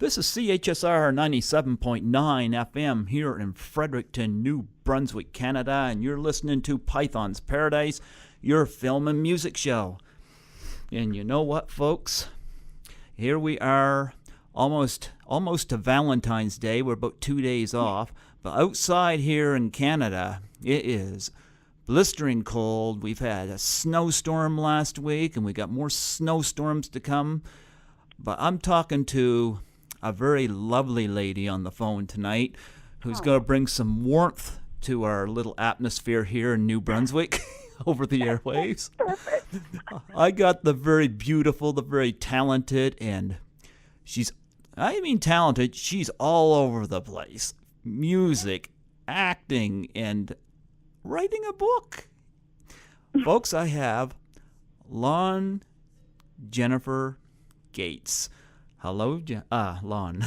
This is CHSR 97.9 FM here in Fredericton, New Brunswick, Canada, and you're listening to Python's Paradise, your film and music show. And you know what, folks? Here we are, almost to Valentine's Day. We're about 2 days off, but outside here in Canada, it is blistering cold. We've had a snowstorm last week, and we got more snowstorms to come. But I'm talking to a very lovely lady on the phone tonight who's going to bring some warmth to our little atmosphere here in New Brunswick over the airwaves. Perfect. I got the very beautiful, the very talented, and talented, she's all over the place. Music, acting, and writing a book. Folks, I have Lauren Jenifer Gates. Hello, Lauren.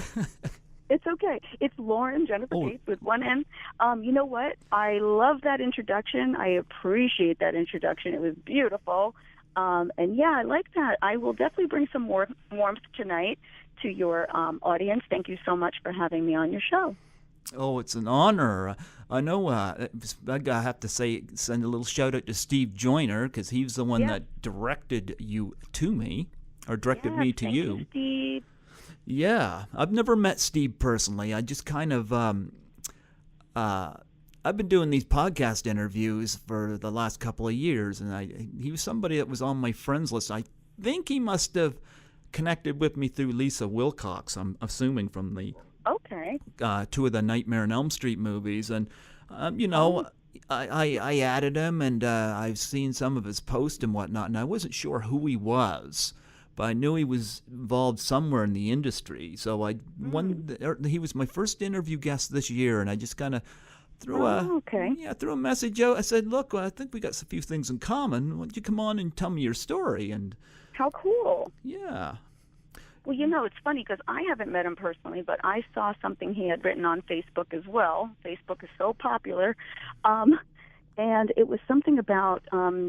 It's okay. It's Lauren Jenifer Gates with one N. You know what? I love that introduction. I appreciate that introduction. It was beautiful. And yeah, I like that. I will definitely bring some more warmth tonight to your audience. Thank you so much for having me on your show. Oh, it's an honor. I know I have to send a little shout out to Steve Joyner, because he's the one that directed you to me. Or directed me to you. Thank you, Steve. Yeah, I've never met Steve personally. I just kind of, I've been doing these podcast interviews for the last couple of years, and he was somebody that was on my friends list. I think he must have connected with me through Lisa Wilcox, I'm assuming, from the two of the Nightmare on Elm Street movies. And, I added him, and I've seen some of his posts and whatnot, and I wasn't sure who he was. But I knew he was involved somewhere in the industry. So he was my first interview guest this year, and I just kind of threw a message out. I said, look, I think we got a few things in common. Why don't you come on and tell me your story? And how cool. Yeah. Well, it's funny because I haven't met him personally, but I saw something he had written on Facebook as well. Facebook is so popular. And it was something about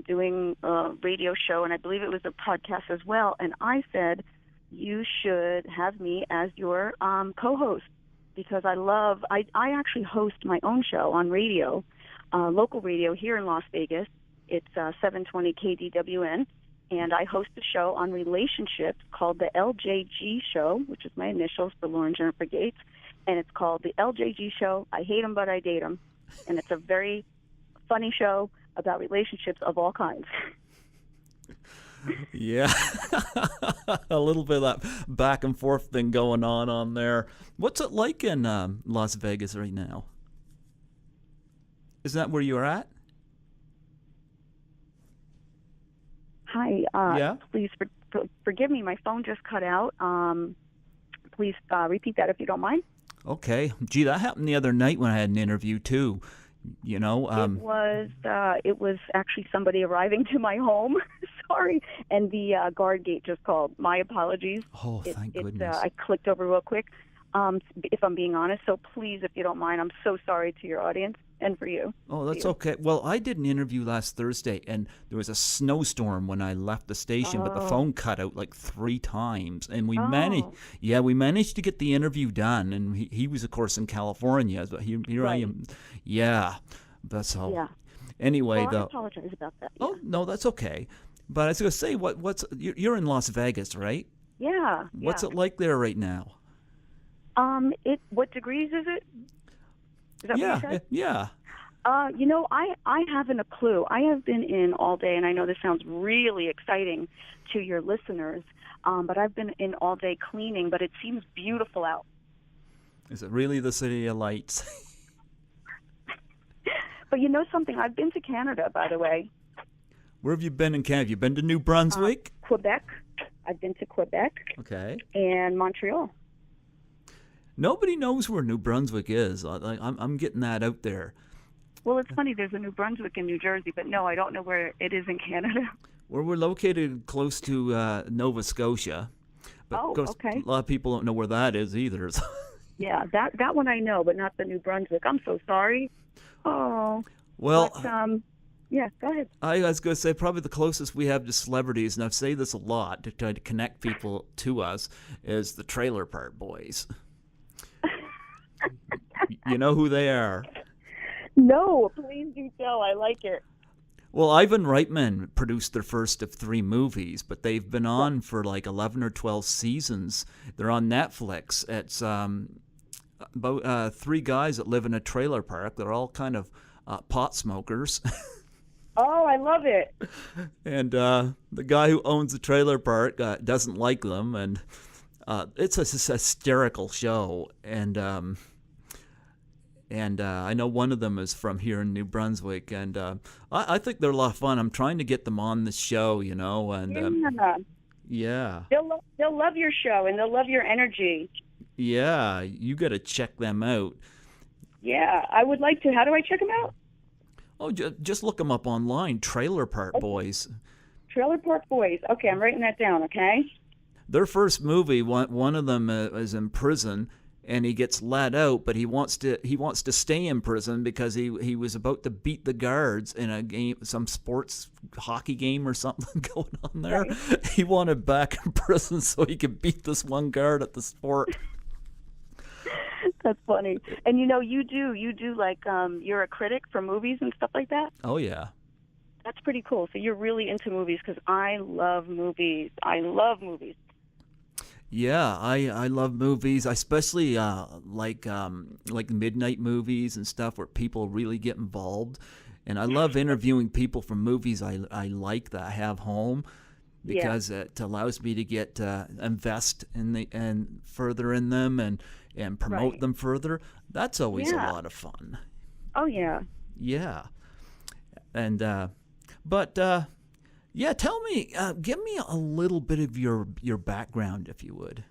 doing a radio show, and I believe it was a podcast as well. And I said, you should have me as your co-host, because I actually host my own show on radio, local radio here in Las Vegas. It's 720 KDWN, and I host a show on relationships called the LJG Show, which is my initials for Lauren Jenifer Gates. And it's called the LJG Show. I hate them, but I date them. And it's a very funny show about relationships of all kinds. Yeah. A little bit of that back and forth thing going on there. What's it like in Las Vegas right now? Isn't that where you're at? Hi. Please forgive me. My phone just cut out. Please repeat that if you don't mind. Okay. Gee, that happened the other night when I had an interview too. It was actually somebody arriving to my home. Sorry, and the guard gate just called. My apologies. Oh, thank goodness. I clicked over real quick. If I'm being honest, so please, if you don't mind, I'm so sorry to your audience and for you. Oh, that's okay. Well, I did an interview last Thursday, and there was a snowstorm when I left the station, but the phone cut out like 3 times, and we managed to get the interview done. And he was, of course, in California, but here I am. Yeah, that's all. Yeah. Anyway, I apologize about that. Yeah. Oh no, that's okay. But I was going to say, you're in Las Vegas, right? Yeah. What's it like there right now? What degrees is it? Is that what you said? Yeah. I haven't a clue. I have been in all day, and I know this sounds really exciting to your listeners, but I've been in all day cleaning, but it seems beautiful out. Is it really the City of Lights? But you know something? I've been to Canada, by the way. Where have you been in Canada? Have you been to New Brunswick? Quebec. I've been to Quebec. Okay. And Montreal. Nobody knows where New Brunswick is. I'm getting that out there. Well, it's funny. There's a New Brunswick in New Jersey, but no, I don't know where it is in Canada. Well, we're located close to Nova Scotia. But okay. A lot of people don't know where that is either. So. Yeah, that one I know, but not the New Brunswick. I'm so sorry. Oh. Well, but, Yeah, go ahead. I was going to say probably the closest we have to celebrities, and I say this a lot to try to connect people to us, is the Trailer Park Boys. You know who they are? No, please do tell. I like it. Well, Ivan Reitman produced their first of 3 movies, but they've been on for like 11 or 12 seasons. They're on Netflix. It's about 3 guys that live in a trailer park. They're all kind of pot smokers. Oh, I love it. And the guy who owns the trailer park doesn't like them, and it's a hysterical show. And I know one of them is from here in New Brunswick, and I think they're a lot of fun. I'm trying to get them on the show, you know, and yeah. They'll love your show, and they'll love your energy. Yeah, you got to check them out. Yeah, I would like to. How do I check them out? Oh, just look them up online, Trailer Park Boys. Trailer Park Boys. Okay, I'm writing that down, okay? Their first movie, one of them is in prison, and he gets let out, but he wants to stay in prison because he was about to beat the guards in a game, some sports hockey game or something going on there. Right. He wanted back in prison so he could beat this one guard at the sport. That's funny. And you know, you do like you're a critic for movies and stuff like that? Oh yeah. That's pretty cool. So you're really into movies, because I love movies. I love movies. Yeah, I love movies. I especially like midnight movies and stuff where people really get involved. And I love interviewing people from movies I like that I have home, because it allows me to get invest in further in them and promote them further. That's always a lot of fun. Oh yeah. Yeah. And yeah, tell me, give me a little bit of your background, if you would.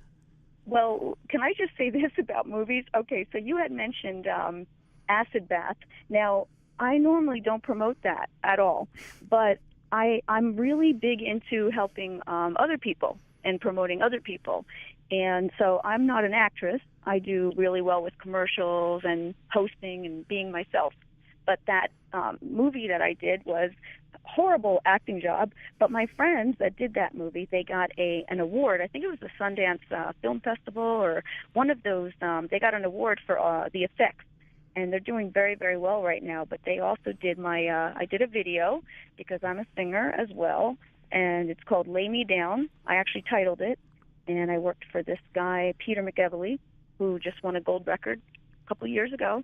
Well, can I just say this about movies? Okay, so you had mentioned acid bath. Now, I normally don't promote that at all, but I'm really big into helping other people and promoting other people. And so I'm not an actress. I do really well with commercials and hosting and being myself. But that movie that I did was a horrible acting job. But my friends that did that movie, they got an award. I think it was the Sundance Film Festival or one of those. They got an award for the effects. And they're doing very, very well right now. But they also did I did a video, because I'm a singer as well. And it's called Lay Me Down. I actually titled it. And I worked for this guy, Peter McEvely, who just won a gold record a couple of years ago.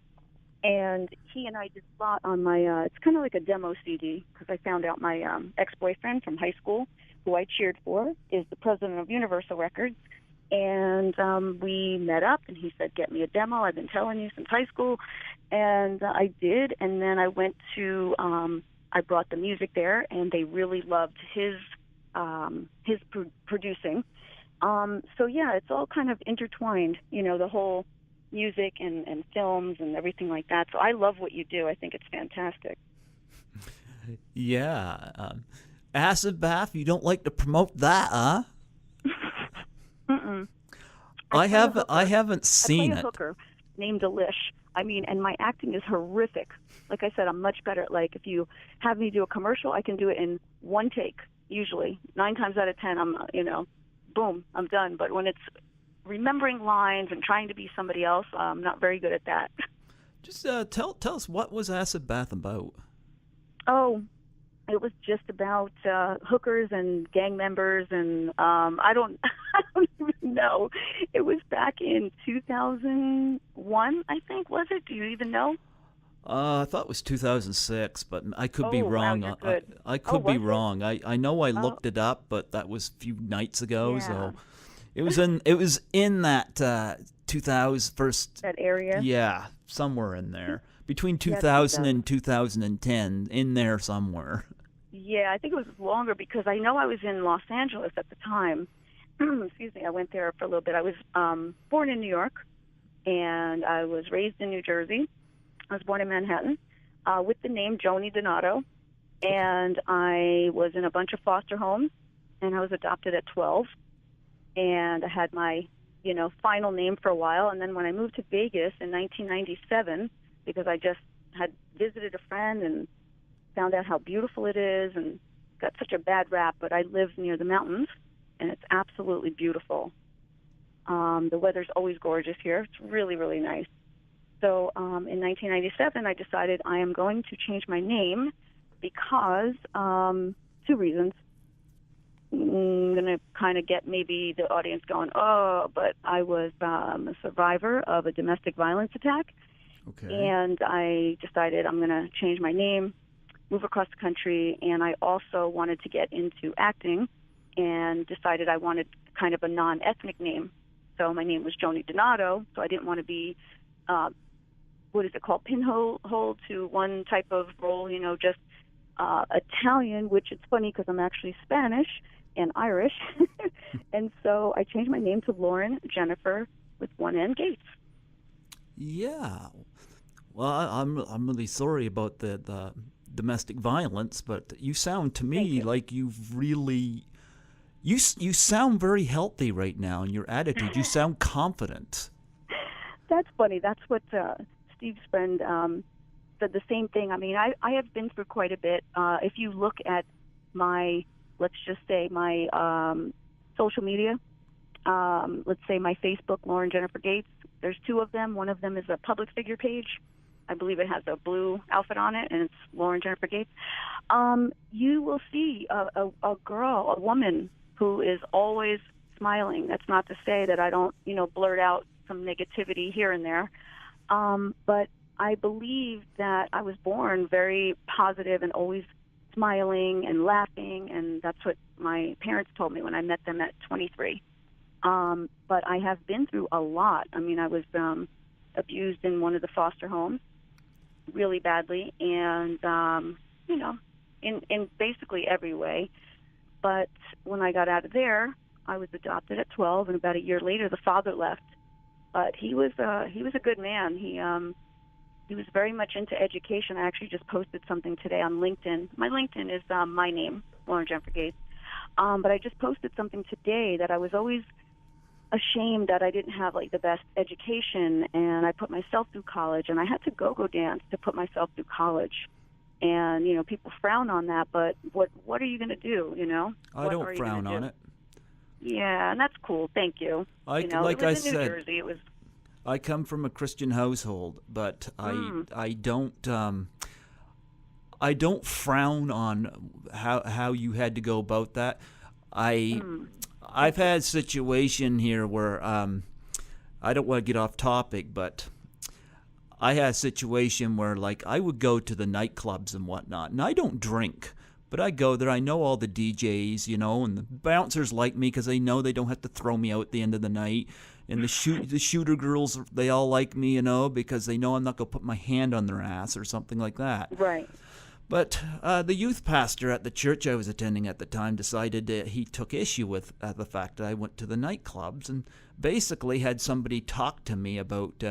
And he and I did a lot on my, it's kind of like a demo CD, because I found out my ex-boyfriend from high school, who I cheered for, is the president of Universal Records. And we met up, and he said, get me a demo. I've been telling you since high school. And I did. And then I went to, I brought the music there, and they really loved his producing. So, yeah, it's all kind of intertwined, you know, the whole music and films and everything like that. So I love what you do. I think it's fantastic. Yeah. Acid bath, you don't like to promote that, huh? Mm-mm. I haven't seen I play a hooker named Delish. I mean, and my acting is horrific. Like I said, I'm much better at, like, if you have me do a commercial, I can do it in one take, usually. 9 times out of 10, I'm, boom, I'm done. But when it's remembering lines and trying to be somebody else, I'm not very good at that. Just tell us, what was Acid Bath about? Oh, it was just about hookers and gang members, and I don't even know. It was back in 2001, I think, was it? Do you even know? I thought it was 2006, but I could be wrong. Wow, you're good. I could be wrong. It? I know I looked it up, but that was a few nights ago. Yeah. So it was in that 2000 first, that area. Yeah, somewhere in there, between 2000 and 2010, in there somewhere. Yeah, I think it was longer, because I know I was in Los Angeles at the time. Excuse me, I went there for a little bit. I was born in New York, and I was raised in New Jersey. I was born in Manhattan with the name Joni Donato, and I was in a bunch of foster homes, and I was adopted at 12, and I had my, final name for a while, and then when I moved to Vegas in 1997, because I just had visited a friend and found out how beautiful it is, and got such a bad rap, but I live near the mountains, and it's absolutely beautiful. The weather's always gorgeous here. It's really, really nice. So in 1997, I decided I am going to change my name because two reasons. I'm going to kind of get maybe the audience going, oh, but I was a survivor of a domestic violence attack. Okay. And I decided I'm going to change my name, move across the country, and I also wanted to get into acting and decided I wanted kind of a non-ethnic name. So my name was Joni Donato, so I didn't want to be, what is it called, pinhole to one type of role, just Italian, which it's funny because I'm actually Spanish and Irish. And so I changed my name to Lauren Jenifer with one N Gates. Yeah. Well, I'm really sorry about the domestic violence, but you sound to me like you've really you sound very healthy right now in your attitude. You sound confident. That's funny. That's what Steve's friend said the same thing. I mean, I have been through quite a bit. If you look at my, let's just say my social media, let's say my Facebook, Lauren Jenifer Gates, there's two of them. One of them is a public figure page. I believe it has a blue outfit on it, and it's Lauren Jenifer Gates. You will see a girl, a woman who is always smiling. That's not to say that I don't, blurt out some negativity here and there. But I believe that I was born very positive and always smiling and laughing, and that's what my parents told me when I met them at 23. But I have been through a lot. I mean, I was abused in one of the foster homes really badly, and, in basically every way. But when I got out of there, I was adopted at 12, and about a year later, the father left. But he was a good man. He was very much into education. I actually just posted something today on LinkedIn. My LinkedIn is my name, Lauren Jenifer Gates. But I just posted something today that I was always ashamed that I didn't have the best education, and I put myself through college, and I had to go dance to put myself through college. And people frown on that, but what are you going to do? I don't frown on it. Yeah, and that's cool. Thank you. Like it I was in New said, Jersey. It was. I come from a Christian household, but I don't frown on how you had to go about that. I've had a situation here where I don't want to get off topic, but I had a situation where I would go to the nightclubs and whatnot, and I don't drink, but I go there. I know all the DJs, and the bouncers like me because they know they don't have to throw me out at the end of the night. And the shooter girls, they all like me, because they know I'm not going to put my hand on their ass or something like that. Right. But the youth pastor at the church I was attending at the time decided that he took issue with the fact that I went to the nightclubs and basically had somebody talk to me about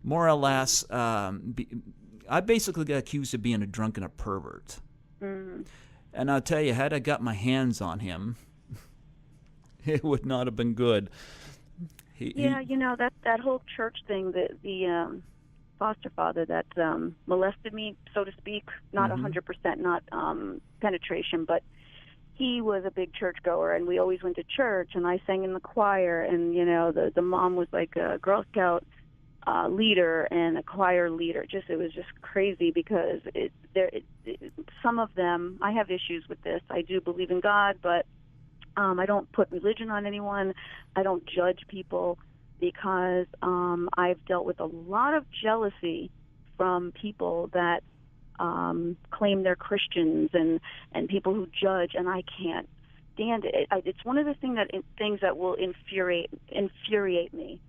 more or less, I basically got accused of being a drunk and a pervert. Mm. And I'll tell you, had I got my hands on him, it would not have been good. That whole church thing, the foster father that molested me, so to speak, not 100%, not penetration, but he was a big churchgoer, and we always went to church, and I sang in the choir, and the mom was like a Girl Scout leader and a choir leader. It was just crazy because some of them, I have issues with this. I do believe in God, but I don't put religion on anyone. I don't judge people because I've dealt with a lot of jealousy from people that claim they're Christians and people who judge, and I can't stand it. It's one of the things that will infuriate me.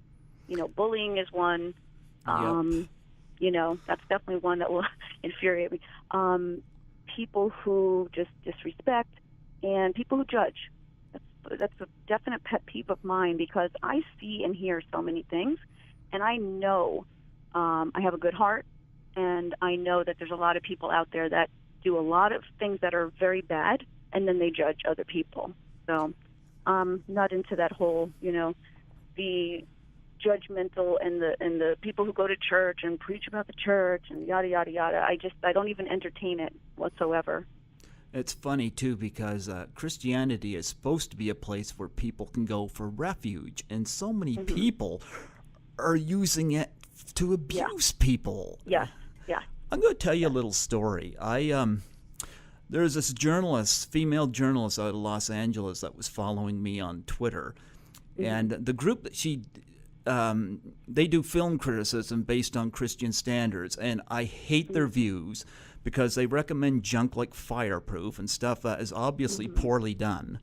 Bullying is one. That's definitely one that will infuriate me. People who just disrespect and people who judge. That's a definite pet peeve of mine because I see and hear so many things, and I know I have a good heart, and I know that there's a lot of people out there that do a lot of things that are very bad, and then they judge other people. So I'm not into that whole, be judgmental, and the people who go to church and preach about the church and yada yada yada. I don't even entertain it whatsoever. It's funny, too, because Christianity is supposed to be a place where people can go for refuge, and so many people are using it to abuse people. Yeah, yeah. I'm going to tell you a little story. There's this journalist, female journalist out of Los Angeles that was following me on Twitter, and the group that they do film criticism based on Christian standards, and I hate their views because they recommend junk like Fireproof and stuff that is obviously poorly done.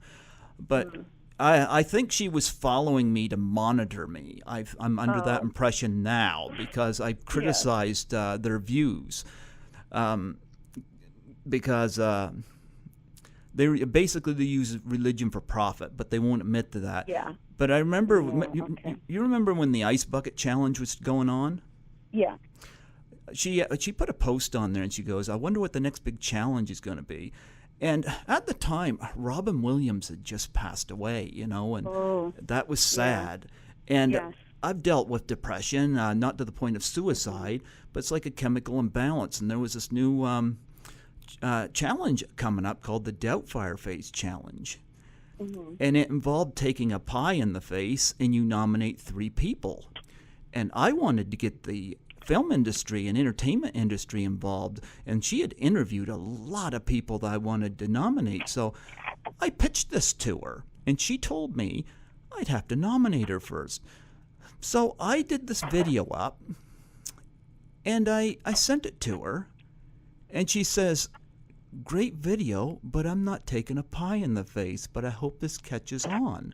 But I think she was following me to monitor me. I'm under that impression now because I criticized their views. Because they use religion for profit, but they won't admit to that. Yeah. But I remember, you remember when the Ice Bucket Challenge was going on? Yeah. She put a post on there and she goes, I wonder what the next big challenge is going to be. And at the time, Robin Williams had just passed away, and that was sad. Yeah. And I've dealt with depression, not to the point of suicide, but it's like a chemical imbalance. And there was this new challenge coming up called the Doubtfire Face Challenge. And it involved taking a pie in the face and you nominate 3 people. And I wanted to get the film industry and entertainment industry involved, and she had interviewed a lot of people that I wanted to nominate. So I pitched this to her, and she told me I'd have to nominate her first. So I did this video up, and I sent it to her, and she says, great video, but I'm not taking a pie in the face, but I hope this catches on.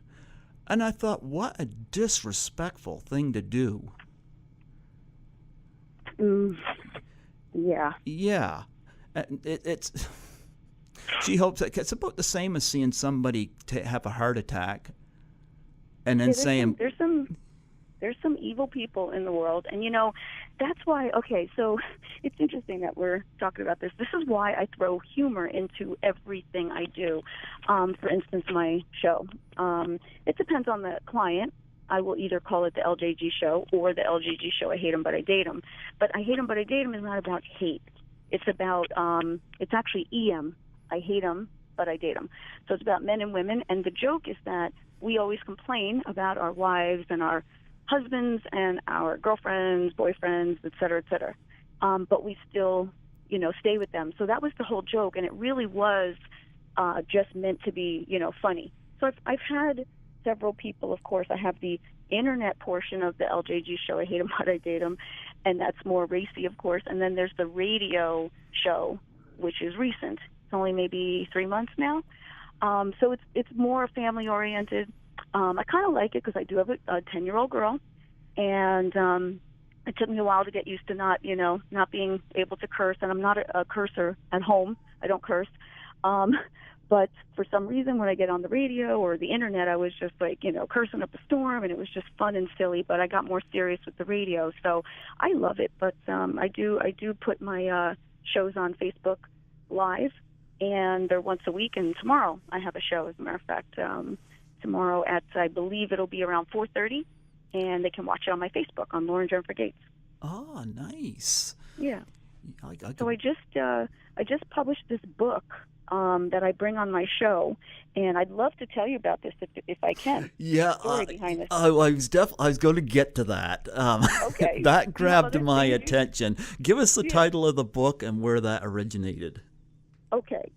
And I thought, what a disrespectful thing to do. Yeah. Yeah. It's. She hopes that it's about the same as seeing somebody have a heart attack, and then saying there's some evil people in the world, and that's why. Okay, so it's interesting that we're talking about this. This is why I throw humor into everything I do. For instance, my show. It depends on the client. I will either call it the LJG show or the LJG show. I hate them, but I date them. But I hate them, but I date them is not about hate. It's about, it's actually EM. I hate them, but I date them. So it's about men and women. And the joke is that we always complain about our wives and our husbands and our girlfriends, boyfriends, et cetera, et cetera. But we still, stay with them. So that was the whole joke. And it really was just meant to be, funny. So I've had several people, of course. I have the internet portion of the LJG show, I hate them, but I date them, and that's more racy, of course. And then there's the radio show, which is recent. It's only maybe 3 months now. So it's more family oriented. I kind of like it because I do have a 10-year-old girl, and it took me a while to get used to not being able to curse, and I'm not a cursor at home. I don't curse. But for some reason, when I get on the radio or the internet, I was just like, cursing up a storm, and it was just fun and silly. But I got more serious with the radio, so I love it. But I do put my shows on Facebook Live, and they're once a week. And tomorrow I have a show, as a matter of fact. Tomorrow at, I believe it'll be around 4:30, and they can watch it on my Facebook on Lauren Jenifer Gates. Oh, nice. Yeah. So I just published this book that I bring on my show, and I'd love to tell you about this if I can. Yeah, story behind this. I was going to get to that. Okay. That grabbed my attention. Give us the title of the book and where that originated. Okay.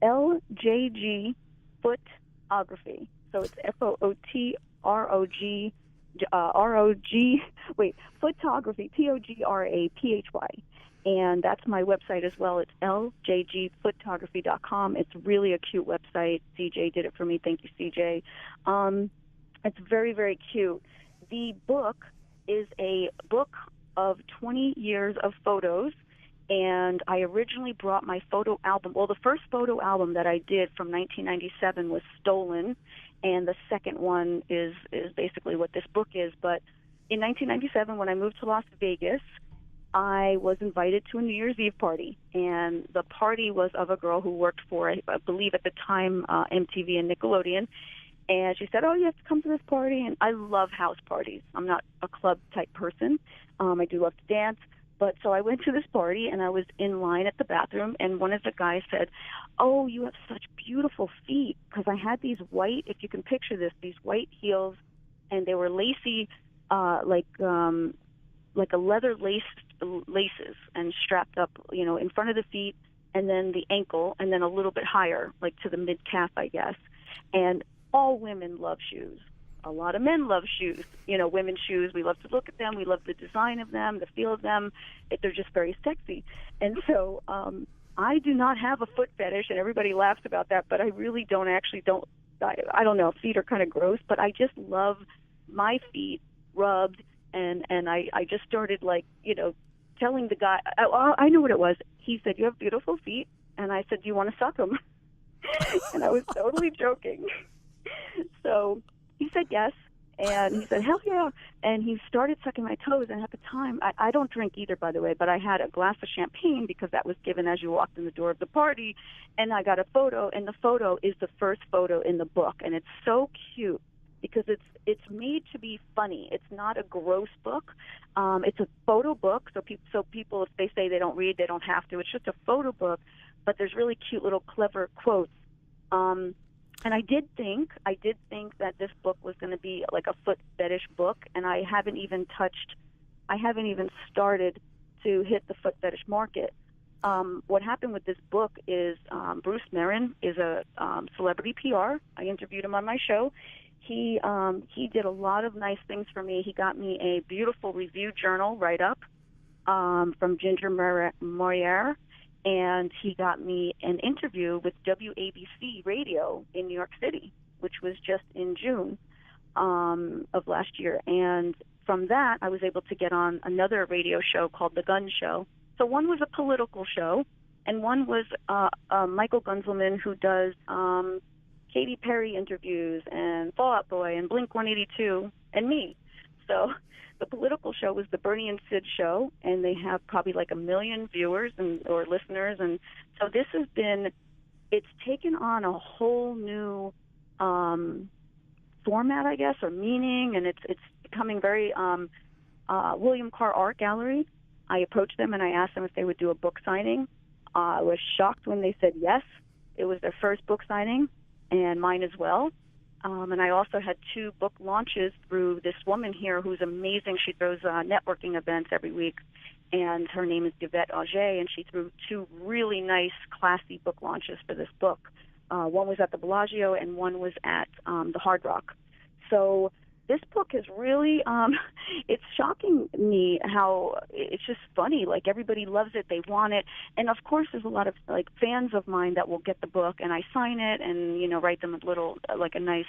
LJG Photography. So it's Photogrog. Photography. Tography. And that's my website as well. It's ljgphotography.com. It's really a cute website. CJ did it for me. Thank you, CJ. It's very, very cute. The book is a book of 20 years of photos, and I originally brought my photo album. Well, the first photo album that I did from 1997 was stolen, and the second one is basically what this book is. But in 1997, when I moved to Las Vegas, I was invited to a New Year's Eve party, and the party was of a girl who worked for, I believe at the time, MTV and Nickelodeon, And she said, oh, you have to come to this party. And I love house parties. I'm not a club type person. I do love to dance. But so I went to this party, and I was in line at the bathroom, and one of the guys said, oh, you have such beautiful feet, because I had these white, if you can picture this, these white heels, and they were lacy, like a leather laces, and strapped up, in front of the feet, and then the ankle, and then a little bit higher, like to the mid-calf, I guess. And all women love shoes. A lot of men love shoes, women's shoes. We love to look at them. We love the design of them, the feel of them. They're just very sexy. And so I do not have a foot fetish, and everybody laughs about that, but I really don't. I don't know. Feet are kind of gross, but I just love my feet rubbed, and I just started, telling the guy, I know what it was. He said, you have beautiful feet, and I said, do you want to suck them? And I was totally joking. So he said yes, and he said, hell yeah. And he started sucking my toes, and at the time, I don't drink either, by the way, but I had a glass of champagne because that was given as you walked in the door of the party, and I got a photo, and the photo is the first photo in the book, and it's so cute because it's made to be funny. It's not a gross book. It's a photo book, so people, if they say they don't read, they don't have to. It's just a photo book, but there's really cute little clever quotes. And I did think that this book was going to be like a foot fetish book, and I haven't even started to hit the foot fetish market. What happened with this book is Bruce Marin is a celebrity PR. I interviewed him on my show. He did a lot of nice things for me. He got me a beautiful review journal write-up from Ginger Moyer. And he got me an interview with WABC Radio in New York City, which was just in June of last year. And from that, I was able to get on another radio show called The Gun Show. So one was a political show, and one was Michael Gunzelman, who does Katy Perry interviews and Fall Out Boy and Blink-182, and me. So the political show was the Bernie and Sid show, and they have probably like 1 million viewers or listeners. And so this has it's taken on a whole new format, I guess, or meaning, and it's becoming very William Carr Art Gallery. I approached them and I asked them if they would do a book signing. I was shocked when they said yes. It was their first book signing, and mine as well. And I also had 2 book launches through this woman here who's amazing. She throws networking events every week, and her name is Yvette Auger, and she threw 2 really nice, classy book launches for this book. One was at the Bellagio, and one was at the Hard Rock. So this book is really, it's shocking me how it's just funny. Like, everybody loves it. They want it. And, of course, there's a lot of, fans of mine that will get the book, and I sign it and, write them a little, a nice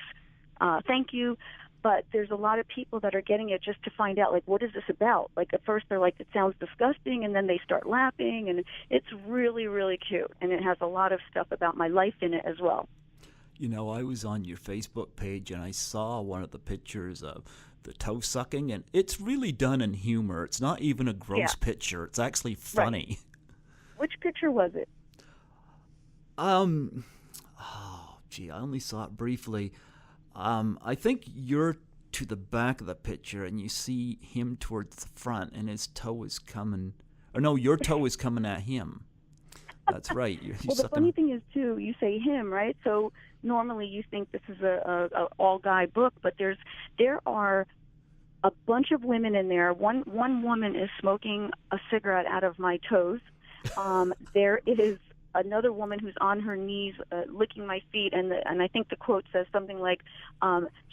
thank you. But there's a lot of people that are getting it just to find out, what is this about? At first they're like, it sounds disgusting, and then they start laughing, and it's really, really cute. And it has a lot of stuff about my life in it as well. I was on your Facebook page, and I saw one of the pictures of the toe sucking, and it's really done in humor. It's not even a gross picture. It's actually funny. Right. Which picture was it? I only saw it briefly. I think you're to the back of the picture, and you see him towards the front, and his toe is coming. Or no, your toe is coming at him. That's right. Well, the funny thing is, too, you say him, right? So normally you think this is a all-guy book, but there are a bunch of women in there. One woman is smoking a cigarette out of my toes. There is another woman who's on her knees licking my feet, and I think the quote says something like,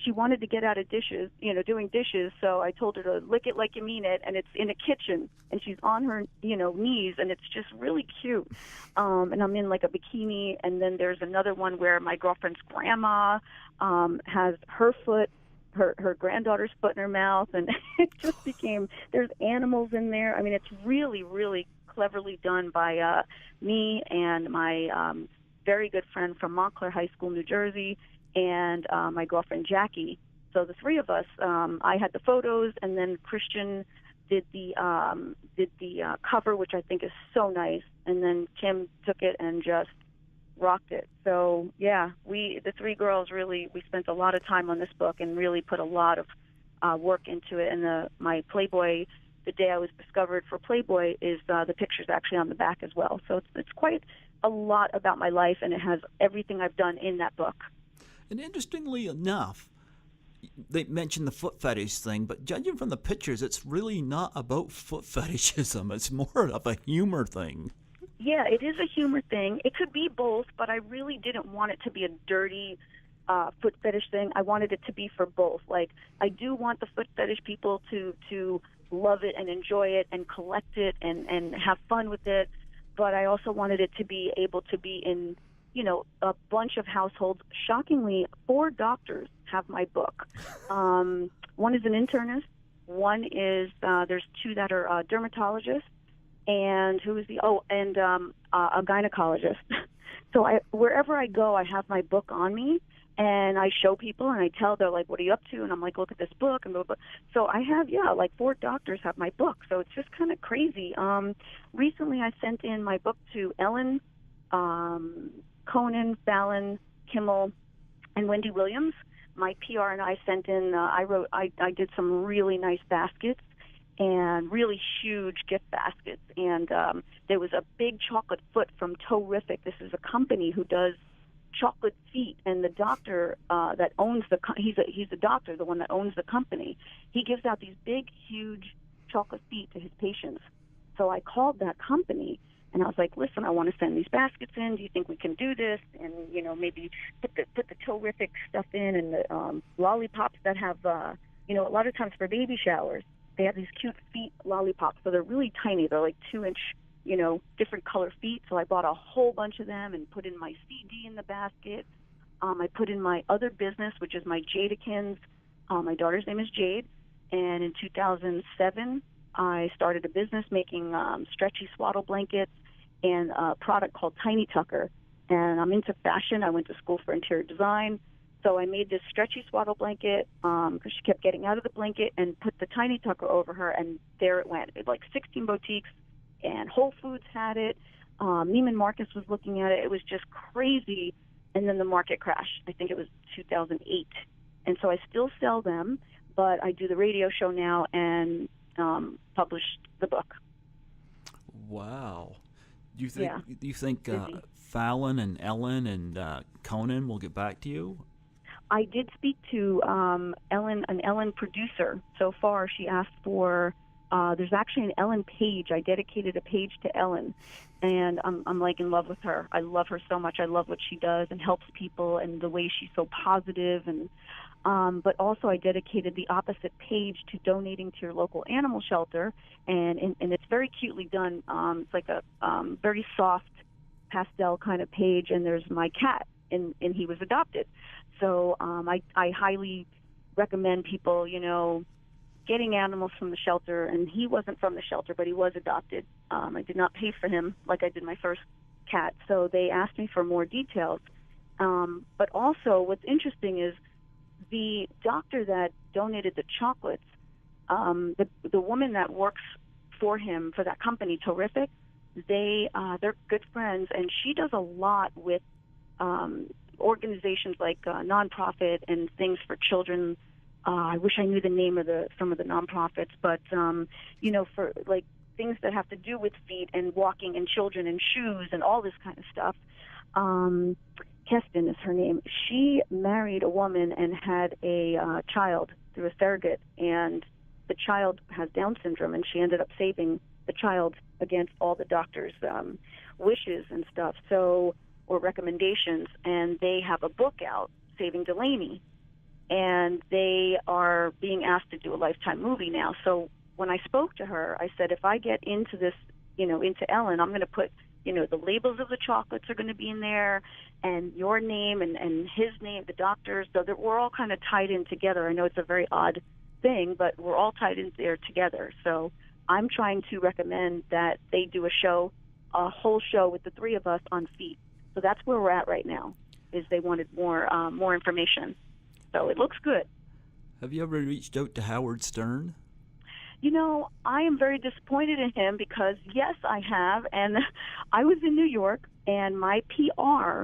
she wanted to get out of dishes, doing dishes, so I told her to lick it like you mean it, and it's in a kitchen, and she's on her, knees, and it's just really cute. And I'm in a bikini, and then there's another one where my girlfriend's grandma has her foot, her granddaughter's foot in her mouth, and it just became, there's animals in there. I mean, it's really, really cleverly done by me and my very good friend from Montclair High School, New Jersey, and my girlfriend Jackie. So the 3 of us, I had the photos, and then Christian did the cover, which I think is so nice, and then Kim took it and just rocked it. So yeah, the three girls we spent a lot of time on this book and really put a lot of work into it. And my Playboy, the day I was discovered for Playboy, is the picture's actually on the back as well. So it's quite a lot about my life, and it has everything I've done in that book. And interestingly enough, they mentioned the foot fetish thing, but judging from the pictures, it's really not about foot fetishism. It's more of a humor thing. Yeah, it is a humor thing. It could be both, but I really didn't want it to be a dirty foot fetish thing. I wanted it to be for both. Like, I do want the foot fetish people to love it and enjoy it and collect it and have fun with it, but I also wanted it to be able to be in, a bunch of households. Shockingly, 4 doctors have my book. One is an internist. One is, there's 2 that are dermatologists. And a gynecologist. So wherever I go, I have my book on me, and I show people, and I tell, they're like, what are you up to? And I'm like, look at this book. And blah, blah. So I have, 4 doctors have my book. So it's just kind of crazy. Recently, I sent in my book to Ellen, Conan, Fallon, Kimmel, and Wendy Williams. My PR and I sent in, I did some really nice baskets and really huge gift baskets. And there was a big chocolate foot from Terrific. This is a company who does chocolate feet, and the doctor that owns he's a doctor, the one that owns the company. He gives out these big, huge chocolate feet to his patients. So I called that company, and I was like, listen, I want to send these baskets in. Do you think we can do this? And, maybe put the Terrific stuff in, and the lollipops that have, a lot of times for baby showers, they have these cute feet lollipops. So they're really tiny. They're like 2-inch, different color feet. So I bought a whole bunch of them and put in my CD in the basket. I put in my other business, which is my Jadekins. My daughter's name is Jade. And in 2007, I started a business making stretchy swaddle blankets and a product called Tiny Tucker. And I'm into fashion. I went to school for interior design. So I made this stretchy swaddle blanket because she kept getting out of the blanket, and put the Tiny Tucker over her, and there it went. It, like 16 boutiques, and Whole Foods had it. Neiman Marcus was looking at it. It was just crazy. And then the market crashed. I think it was 2008. And so I still sell them, but I do the radio show now and publish the book. Wow. Do you think Fallon and Ellen and Conan will get back to you? I did speak to an Ellen producer. So far, she asked for, there's actually an Ellen page. I dedicated a page to Ellen, and I'm like in love with her. I love her so much. I love what she does and helps people, and the way she's so positive. And but also I dedicated the opposite page to donating to your local animal shelter, and it's very cutely done. It's like a very soft pastel kind of page, and there's my cat, and he was adopted. So I highly recommend people, getting animals from the shelter. And he wasn't from the shelter, but he was adopted. I did not pay for him like I did my first cat. So they asked me for more details. But also what's interesting is the doctor that donated the chocolates, the woman that works for him, for that company, Terrific, they're good friends, and she does a lot with organizations like nonprofit and things for children. I wish I knew the name of some of the nonprofits, but for like things that have to do with feet and walking and children and shoes and all this kind of stuff. Keston is her name. She married a woman and had a child through a surrogate, and the child has Down syndrome, and she ended up saving the child against all the doctor's wishes and stuff. Or recommendations, and they have a book out, Saving Delaney, and they are being asked to do a Lifetime movie now. So when I spoke to her, I said, if I get into this, into Ellen, I'm going to put, the labels of the chocolates are going to be in there, and your name and his name, the doctors, so that we're all kind of tied in together. I know it's a very odd thing, but we're all tied in there together. So I'm trying to recommend that they do a whole show with the 3 of us on feet. So that's where we're at right now, is they wanted more information. So it looks good. Have you ever reached out to Howard Stern? I am very disappointed in him because, yes, I have. And I was in New York and my PR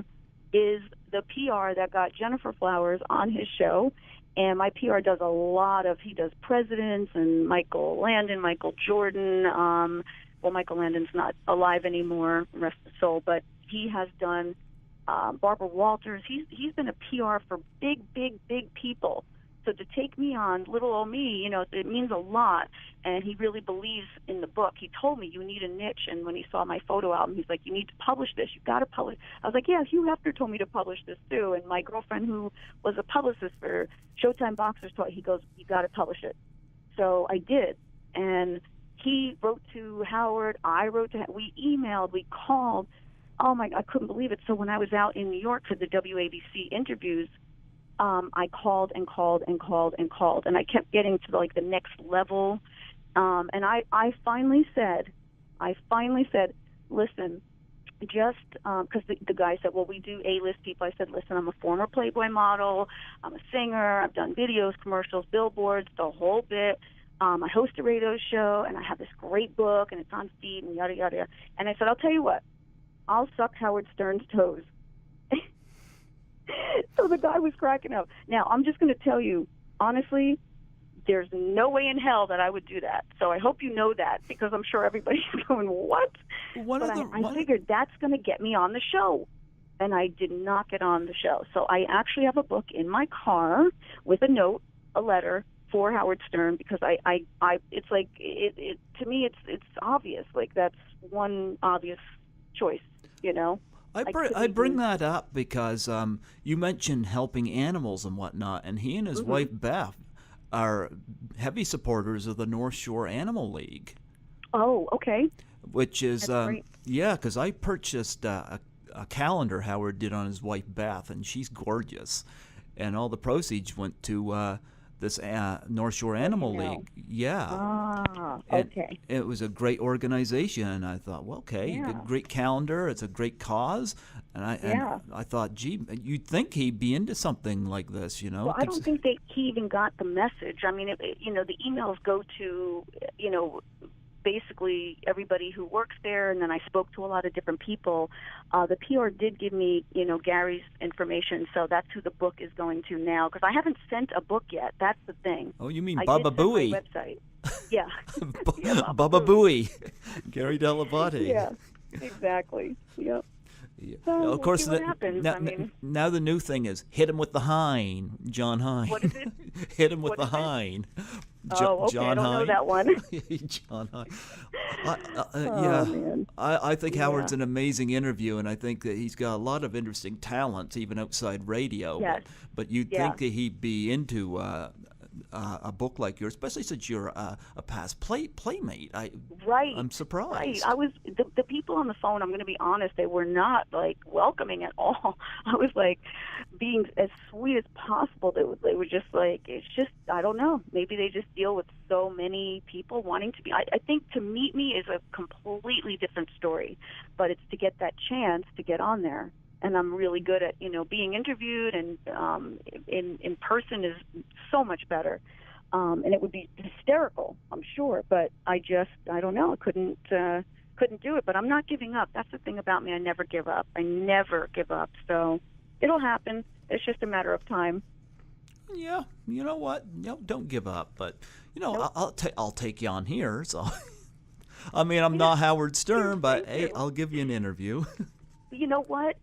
is the PR that got Jennifer Flowers on his show. And my PR does he does presidents and Michael Landon, Michael Jordan. Well, Michael Landon's not alive anymore, rest his soul, but he has done Barbara Walters. He's been a PR for big people. So to take me on, little old me, it means a lot. And he really believes in the book. He told me, you need a niche. And when he saw my photo album, he's like, you need to publish this. You got to publish. I was like, yeah, Hugh Hefner told me to publish this too. And my girlfriend, who was a publicist for Showtime Boxers, he goes, you got to publish it. So I did. And he wrote to Howard. I wrote to him. We emailed. We called. Oh, my, I couldn't believe it. So when I was out in New York for the WABC interviews, I called and called and called and called, and I kept getting to the next level. And I finally said, listen, just because the guy said, well, we do A-list people. I said, listen, I'm a former Playboy model. I'm a singer. I've done videos, commercials, billboards, the whole bit. I host a radio show, and I have this great book, and it's on feed, and yada, yada, yada. And I said, I'll tell you what, I'll suck Howard Stern's toes. So the guy was cracking up. Now, I'm just going to tell you, honestly, there's no way in hell that I would do that. So I hope you know that, because I'm sure everybody's going, what? I figured that's going to get me on the show. And I did not get on the show. So I actually have a book in my car with a note, a letter for Howard Stern, because it's like, to me, it's obvious. Like, that's one obvious choice, I bring that up because you mentioned helping animals and whatnot, and he and his wife Beth are heavy supporters of the North Shore Animal League. Oh, okay. Which is, because I purchased a calendar Howard did on his wife Beth, and she's gorgeous, and all the proceeds went to this North Shore Animal League. Yeah. Ah, okay. And it was a great organization, and I thought, well, okay, great calendar. It's a great cause, and I thought, gee, you'd think he'd be into something like this, Well, I don't think he even got the message. I mean, the emails go to, basically everybody who works there, and then I spoke to a lot of different people. The PR did give me, Gary's information, so that's who the book is going to now, because I haven't sent a book yet. That's the thing. Oh, you mean Baba Booey? Website. Yeah. Baba Booey. Gary Dell'Abate. Yeah, exactly. Yep. Yeah. So of course, what happens. Now the new thing is hit him with the Hine, John Hine. What is it? Hit him with the Hine. Okay, John I don't Hine. know that one. John Hine. Man. I think Howard's an amazing interview, and I think that he's got a lot of interesting talents, even outside radio. Yes. But you'd think that he'd be into a book like yours, especially since you're a past playmate. I'm surprised. Right. I was the people on the phone. I'm going to be honest. They were not welcoming at all. I was being as sweet as possible. They were just it's just, I don't know. Maybe they just deal with so many people wanting to be. I think to meet me is a completely different story, but it's to get that chance to get on there. And I'm really good at, being interviewed, and in person is so much better. And it would be hysterical, I'm sure. But I don't know. I couldn't do it. But I'm not giving up. That's the thing about me. I never give up. So it'll happen. It's just a matter of time. Yeah. You know what? No, don't give up. But, Nope. I'll take you on here. So, I mean, I'm not Howard Stern, but hey, I'll give you an interview. You know what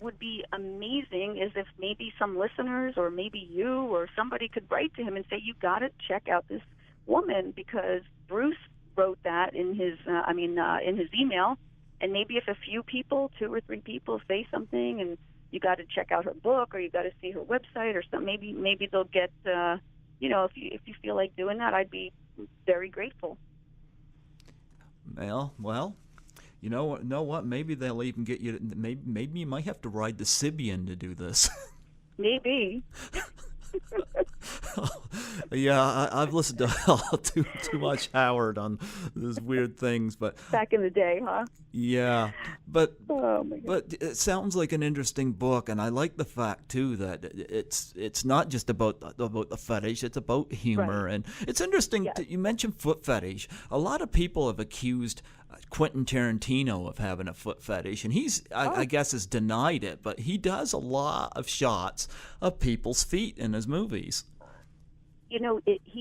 would be amazing is if maybe some listeners, or maybe you or somebody, could write to him and say, you got to check out this woman, because Bruce wrote that in his in his email, and maybe if a few people, 2 or 3 people, say something, and you got to check out her book, or you got to see her website, or something, maybe they'll get if you feel like doing that, I'd be very grateful. Well. You know what? Maybe they'll even get you. Maybe you might have to ride the Sibian to do this. Maybe. Yeah, I've listened to too much Howard on these weird things, but back in the day, huh? Yeah, but oh my God. But it sounds like an interesting book, and I like the fact too that it's not just about the fetish; it's about humor, right. And it's interesting. Yes. You mentioned foot fetish. A lot of people have accused Quentin Tarantino of having a foot fetish, and I guess has denied it, but he does a lot of shots of people's feet in his movies. He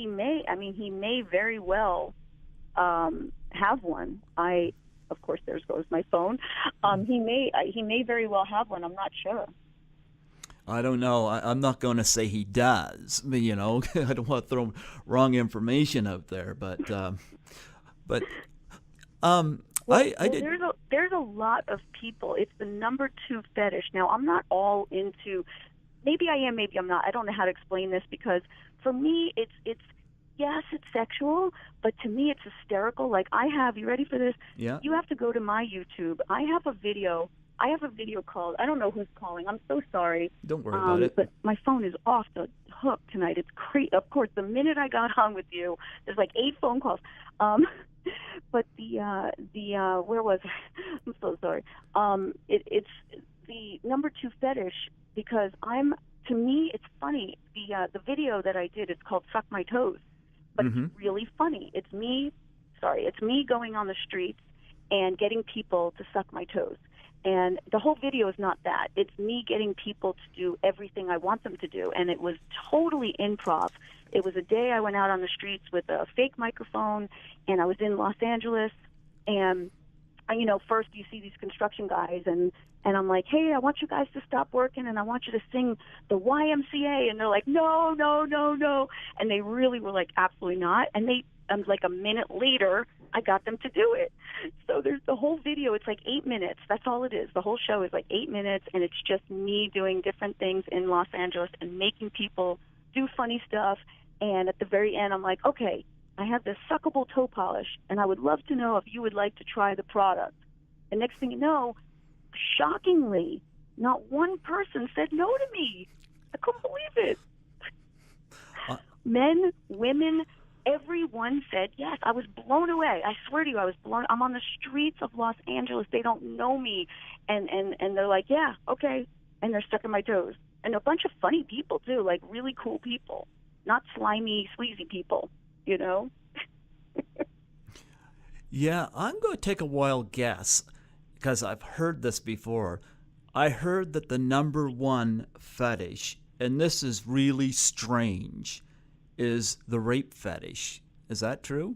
may very well have one. Of course, there goes my phone. He may very well have one. I'm not sure. I don't know. I'm not going to say he does. I don't want to throw wrong information out there, but I did. There's a lot of people. It's the number 2 fetish. Now, I'm not all into. Maybe I am. Maybe I'm not. I don't know how to explain this, because for me, it's yes, it's sexual, but to me, it's hysterical. Like, you ready for this? Yeah. You have to go to my YouTube. I have a video called, I don't know who's calling. I'm so sorry. Don't worry about it. But my phone is off the hook tonight. It's crazy. Of course, the minute I got on with you, there's like 8 phone calls. But where was I? I'm so sorry. It's the number 2 fetish, because to me, it's funny. The video that I did, it's called Suck My Toes. But It's really funny. It's me going on the streets and getting people to suck my toes. And the whole video is not that. It's me getting people to do everything I want them to do. And it was totally improv. It was a day I went out on the streets with a fake microphone, and I was in Los Angeles. And, first you see these construction guys, and I'm like, hey, I want you guys to stop working, and I want you to sing the YMCA. And they're like, no, no, no, no. And they really were like, absolutely not. And like a minute later, I got them to do it. So there's the whole video. It's like 8 minutes. That's all it is. The whole show is like 8 minutes, and it's just me doing different things in Los Angeles and making people do funny stuff. And at the very end, I'm like, okay, I have this suckable toe polish, and I would love to know if you would like to try the product. And next thing you know, shockingly, not one person said no to me. I couldn't believe it. Men, women, everyone said yes. I was blown away. I swear to you, I'm on the streets of Los Angeles. They don't know me. And they're like, yeah, okay. And they're sucking my toes. And a bunch of funny people, too, like really cool people. Not slimy, sleazy people, Yeah, I'm going to take a wild guess, because I've heard this before. I heard that the number 1 fetish, and this is really strange, is the rape fetish. Is that true?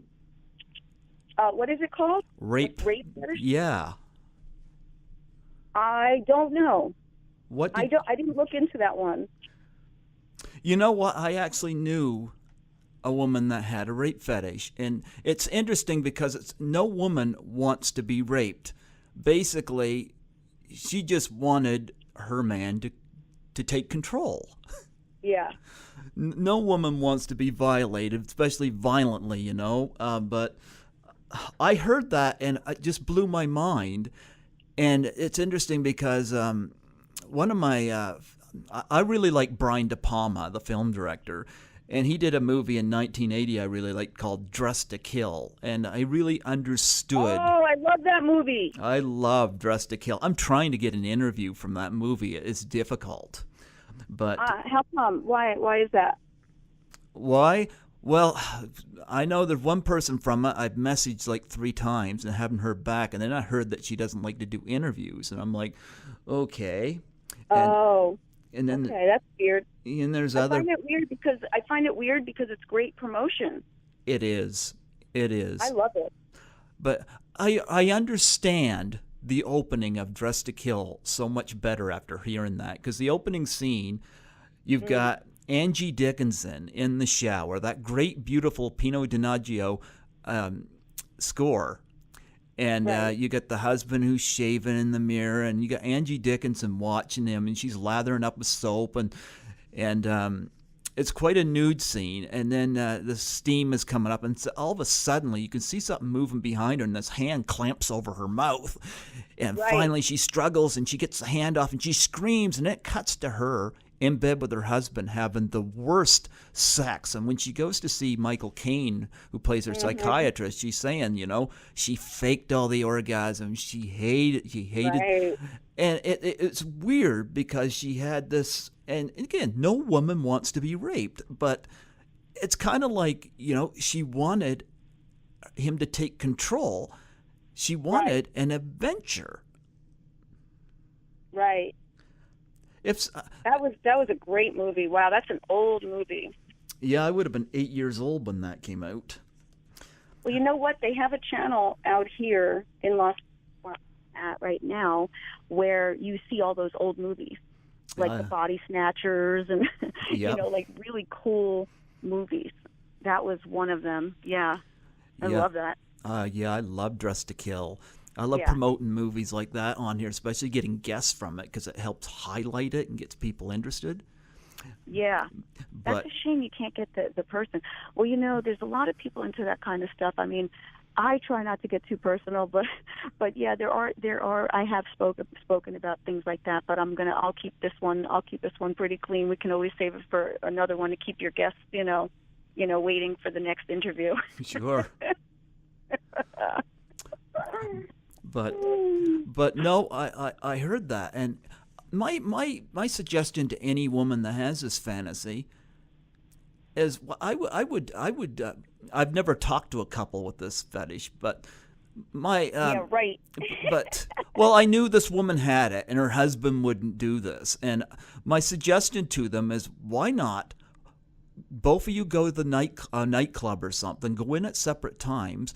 What is it called? Rape. Rape fetish? Yeah. I don't know. I didn't look into that one. You know what? I actually knew a woman that had a rape fetish, and it's interesting because no woman wants to be raped. Basically, she just wanted her man to take control. Yeah. No woman wants to be violated, especially violently, but I heard that, and it just blew my mind. And it's interesting because one of my I really like Brian De Palma, the film director, and he did a movie in 1980 I really liked called Dressed to Kill, and I really understood. Oh, I love that movie. I love Dressed to Kill. I'm trying to get an interview from that movie. It's difficult. But how come? Why is that? Why? Well, I know there's one person from it I've messaged like 3 times and haven't heard back, and then I heard that she doesn't like to do interviews, and I'm like, okay. And then, okay, that's weird. And there's I find it weird because it's great promotion. It is. I love it. But I understand the opening of Dressed to Kill so much better after hearing that, because the opening scene, you've got Angie Dickinson in the shower, that great, beautiful Pinot Donaggio score. And you got the husband who's shaving in the mirror, and you got Angie Dickinson watching him, and she's lathering up with soap, and it's quite a nude scene. And then the steam is coming up, and so all of a sudden you can see something moving behind her, and this hand clamps over her mouth. And finally she struggles, and she gets the hand off, and she screams, and it cuts to her in bed with her husband having the worst sex. And when she goes to see Michael Caine, who plays her psychiatrist, she's saying, she faked all the orgasms. She hated. Right. And it's weird because she had this, and again, no woman wants to be raped, but it's kind of like, she wanted him to take control. She wanted an adventure. Right. If That was a great movie. Wow, that's an old movie. Yeah, I would have been 8 years old when that came out. Well, you know what? They have a channel out here in right now where you see all those old movies, like the Body Snatchers and Yep. like really cool movies. That was one of them. Yeah, I love that. Yeah, I love Dress to Kill. I love promoting movies like that on here, especially getting guests from it because it helps highlight it and gets people interested. Yeah, that's a shame you can't get the person. Well, there's a lot of people into that kind of stuff. I mean, I try not to get too personal, but yeah, there are. I have spoken about things like that, but I'll keep this one pretty clean. We can always save it for another one to keep your guests, waiting for the next interview. Sure. But no, I heard that, and my suggestion to any woman that has this fantasy is I would I've never talked to a couple with this fetish, but yeah, right. But I knew this woman had it, and her husband wouldn't do this, and my suggestion to them is why not both of you go to the nightclub or something, go in at separate times.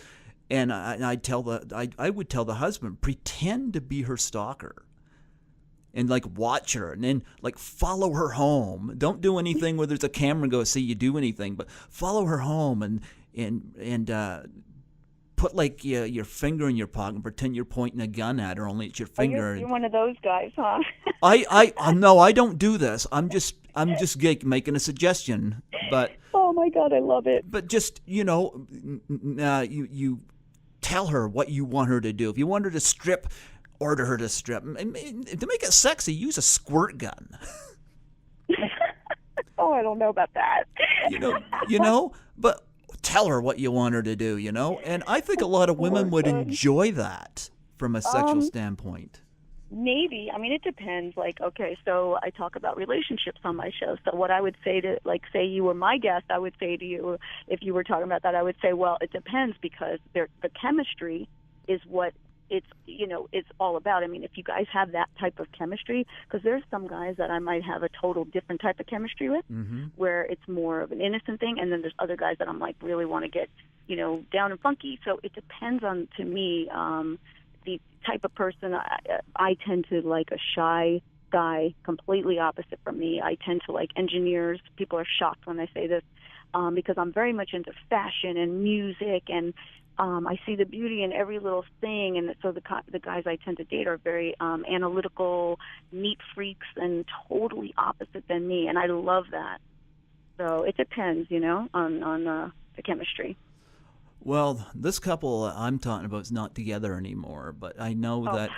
And I would tell the husband, pretend to be her stalker and watch her and then follow her home. Don't do anything where there's a camera and go see you do anything, but follow her home and put your finger in your pocket and pretend you're pointing a gun at her, only it's your finger. You're one of those guys, huh? No, I don't do this. I'm just making a suggestion, but oh my God, I love it. But just you tell her what you want her to do. If you want her to strip, order her to strip. To make it sexy, use a squirt gun. Oh, I don't know about that. But tell her what you want her to do, And I think a lot of women would enjoy that from a sexual standpoint. Maybe. I mean, it depends. Okay, so I talk about relationships on my show. So what I would say to, say you were my guest, I would say to you, if you were talking about that, I would say, well, it depends because the chemistry is what it's all about. I mean, if you guys have that type of chemistry, because there's some guys that I might have a total different type of chemistry with, where it's more of an innocent thing, and then there's other guys that I'm really want to get, down and funky. So it depends on, to me, the type of person. I tend to like a shy guy, completely opposite from me. I tend to like engineers. People are shocked when I say this because I'm very much into fashion and music, and I see the beauty in every little thing. And so the guys I tend to date are very analytical, neat freaks, and totally opposite than me. And I love that. So it depends, on the chemistry. Well, this couple I'm talking about is not together anymore, but I know that...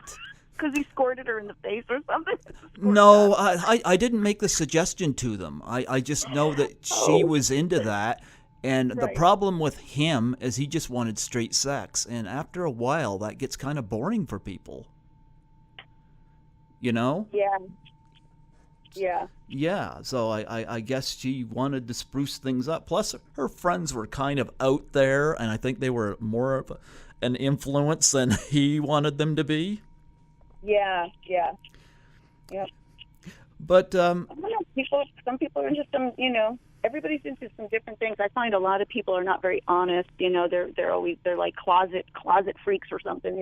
Because he squirted her in the face or something? No, I didn't make the suggestion to them. I just know that she was into that, and the problem with him is he just wanted straight sex, and after a while, that gets kind of boring for people. Yeah. Yeah, so I guess she wanted to spruce things up. Plus, her friends were kind of out there, and I think they were more of an influence than he wanted them to be. Yeah. But I don't know. Some people are into some. Everybody's into some different things. I find a lot of people are not very honest. They're like closet freaks or something.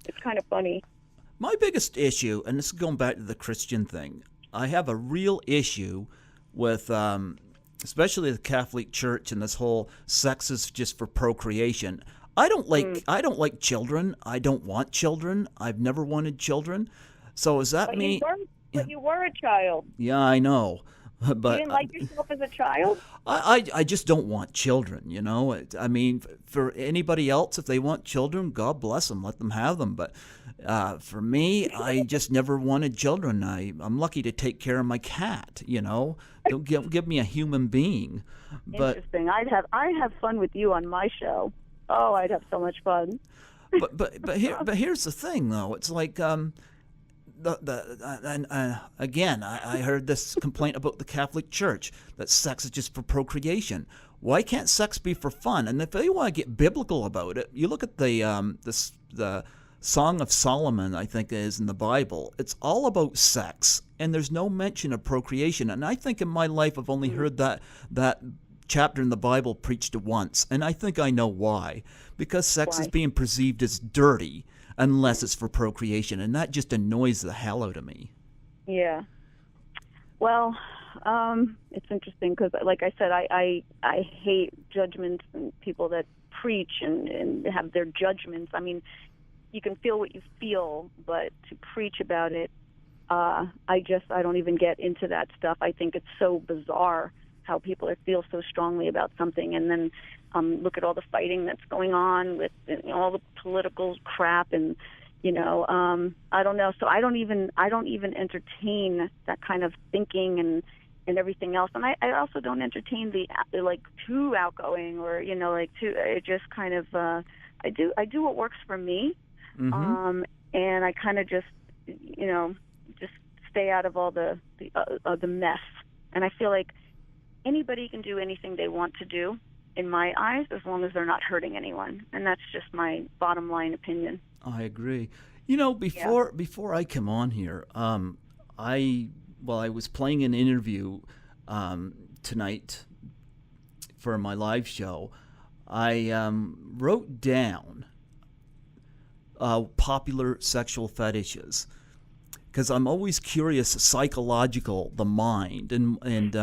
It's kind of funny. My biggest issue, and this is going back to the Christian thing, I have a real issue with, especially the Catholic Church and this whole sex is just for procreation. I don't like children. I don't want children. I've never wanted children. So does that mean? But you were a child. Yeah, I know. But you didn't like yourself as a child? I just don't want children, I mean, for anybody else, if they want children, God bless them, let them have them. But for me, I just never wanted children. I'm lucky to take care of my cat, Don't give me a human being. But, interesting. I'd have fun with you on my show. Oh, I'd have so much fun. But here's the thing, though. It's like again, I heard this complaint about the Catholic Church that sex is just for procreation. why can't sex be for fun? And if you want to get biblical about it, you look at the Song of Solomon, I think it is in the Bible. It's all about sex, and there's no mention of procreation. And I think in my life I've only heard that chapter in the Bible preached once, and I think I know why. Because sex is being perceived as dirty unless it's for procreation, and that just annoys the hell out of me. Yeah. Well, it's interesting because, like I said, I hate judgments and people that preach and have their judgments. I mean, you can feel what you feel, but to preach about it, I don't even get into that stuff. I think it's so bizarre how people feel so strongly about something, and then look at all the fighting that's going on with all the political crap, and I don't know. So I don't even entertain that kind of thinking and everything else. And I also don't entertain the like too outgoing or too. It just kind of I do what works for me. Mm-hmm. And I kind of just stay out of all the mess. And I feel like anybody can do anything they want to do, in my eyes, as long as they're not hurting anyone. And that's just my bottom line opinion. I agree. Before I come on here, I was playing an interview tonight for my live show. I wrote down popular sexual fetishes, because I'm always curious, psychological, the mind, and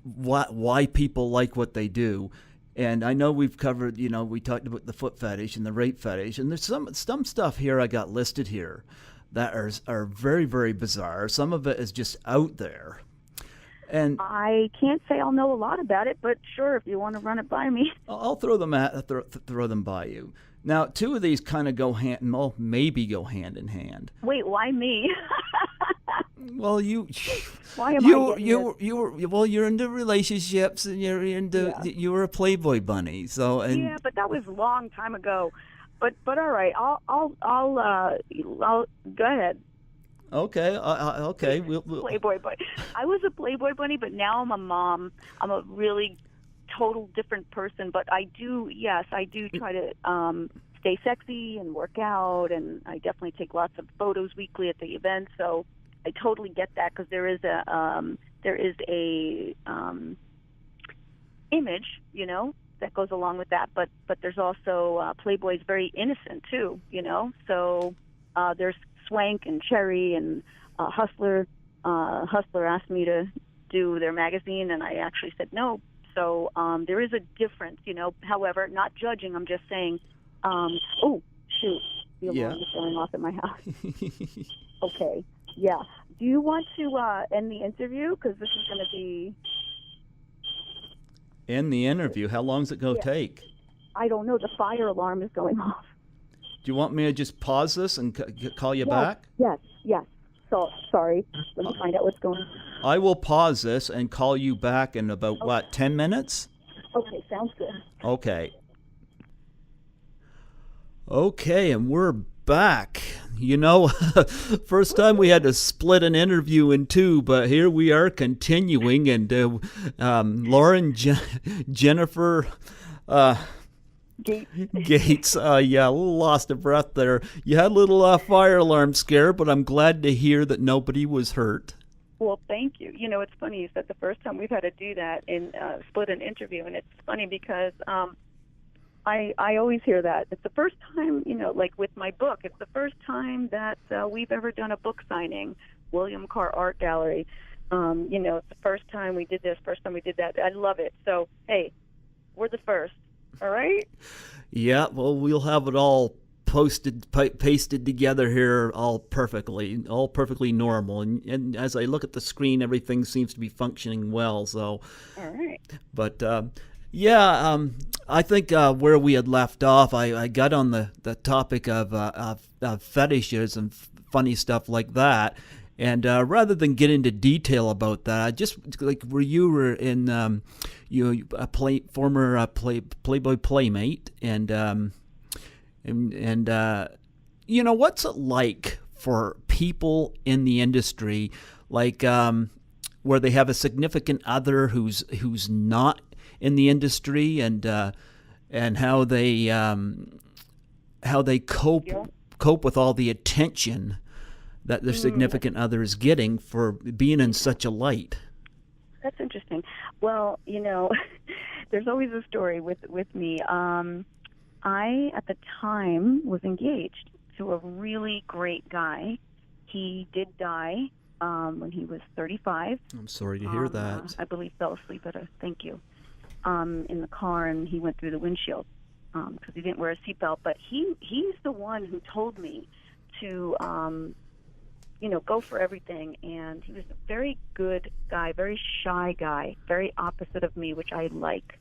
why people like what they do. And I know we've covered, we talked about the foot fetish and the rape fetish, and there's some stuff here I got listed here that are very, very bizarre. Some of it is just out there. And I can't say I'll know a lot about it, but sure, if you want to run it by me. I'll throw them by you. Now, two of these kind of maybe go hand in hand. Wait, why me? Well, Why am you're into relationships, and you were a Playboy bunny, so yeah, but that was a long time ago. But all right, I'll go ahead. Okay, okay. We'll Playboy bunny. I was a Playboy bunny, but now I'm a mom. I'm a really total different person. But I do try to stay sexy and work out, and I definitely take lots of photos weekly at the event. So I totally get that, because there is a image, that goes along with that. But there's also Playboy's very innocent too, So there's Swank and Cherry and Hustler. Hustler asked me to do their magazine, and I actually said no. So there is a difference, However, not judging. I'm just saying. Oh shoot! The alarm is going off at my house. Okay. Yeah. Do you want to end the interview? Because this is going to be... End the interview? How long is it going to take? I don't know. The fire alarm is going off. Do you want me to just pause this and call you back? Yes. So, sorry. Let me find out what's going on. I will pause this and call you back in about, 10 minutes? Okay, sounds good. Okay, and we're back. First time we had to split an interview in two, but here we are continuing. And Lauren Jenifer Gates, a little lost of breath there. You had a little fire alarm scare, but I'm glad to hear that nobody was hurt. Well, thank you. It's funny. You said the first time we've had to do that in split an interview, and it's funny because I always hear that. It's the first time, like with my book, it's the first time that we've ever done a book signing, William Carr Art Gallery. It's the first time we did this, first time we did that. I love it. So, hey, we're the first. All right? Yeah, well, we'll have it all pasted together here, all perfectly normal. And as I look at the screen, everything seems to be functioning well. So, all right. But I think where we had left off, I got on the topic of fetishes and funny stuff like that. And rather than get into detail about that, I just like where you were in former Playboy playmate, and what's it like for people in the industry, like where they have a significant other who's not in the industry, and how they cope with all the attention that their significant other is getting for being in such a light. That's interesting. Well, there's always a story with me. I, at the time, was engaged to a really great guy. He did die when he was 35. I'm sorry to hear that. I believe fell asleep thank you, in the car, and he went through the windshield because he didn't wear a seatbelt. But he's the one who told me to, go for everything. And he was a very good guy, very shy guy, very opposite of me, which I like.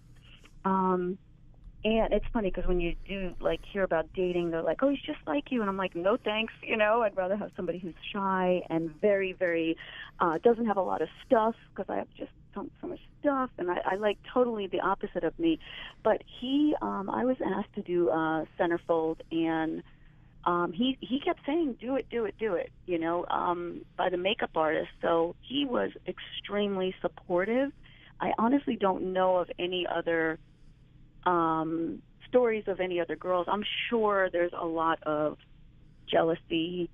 And it's funny because when you do hear about dating, they're like, "Oh, he's just like you," and I'm like, "No, thanks." I'd rather have somebody who's shy and very, very doesn't have a lot of stuff, because I have just so much stuff, and I like totally the opposite of me. But I was asked to do centerfold, and he kept saying, "Do it, do it, do it," by the makeup artist. So he was extremely supportive. I honestly don't know of any other stories of any other girls. I'm sure there's a lot of jealousy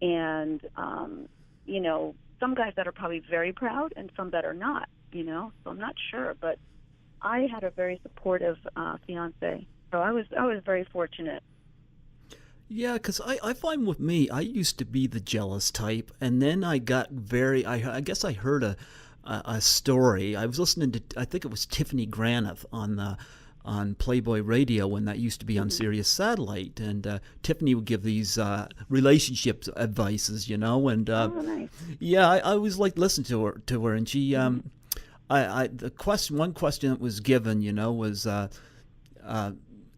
and, some guys that are probably very proud and some that are not, so I'm not sure. But I had a very supportive fiance, so I was very fortunate. Yeah, because I find with me, I used to be the jealous type, and then I got I guess I heard a story. I was listening to, I think it was Tiffany Graniff on Playboy Radio when that used to be on Sirius Satellite, and Tiffany would give these relationship advices, and Oh, nice. yeah, I always liked listening to her, and she one question that was given, was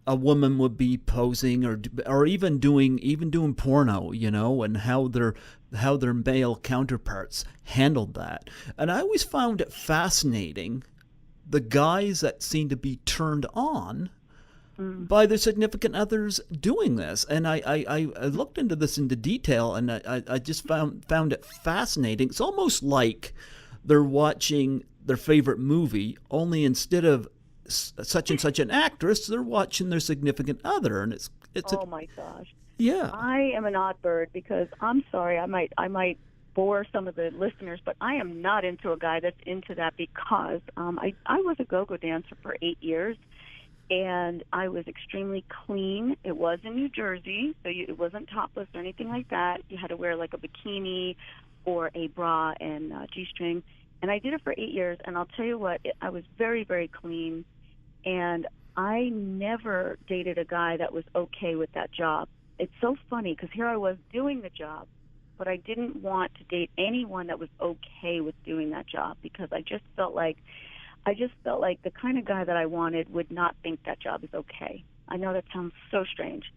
a woman would be posing or even doing porno, and how their male counterparts handled that, and I always found it fascinating, the guys that seem to be turned on by their significant others doing this. And I looked into this into detail, and I just found it fascinating. It's almost like they're watching their favorite movie, only instead of such and such an actress, they're watching their significant other. And it's my gosh. Yeah. I am an odd bird, because I'm sorry, I might bore some of the listeners, but I am not into a guy that's into that, because I was a go-go dancer for 8 years, and I was extremely clean. It was in New Jersey, so it wasn't topless or anything like that. You had to wear a bikini or a bra and G-string, and I did it for 8 years, and I'll tell you what, I was very, very clean, and I never dated a guy that was okay with that job. It's so funny, because here I was doing the job, but I didn't want to date anyone that was okay with doing that job, because I just felt like the kind of guy that I wanted would not think that job is okay. I know that sounds so strange.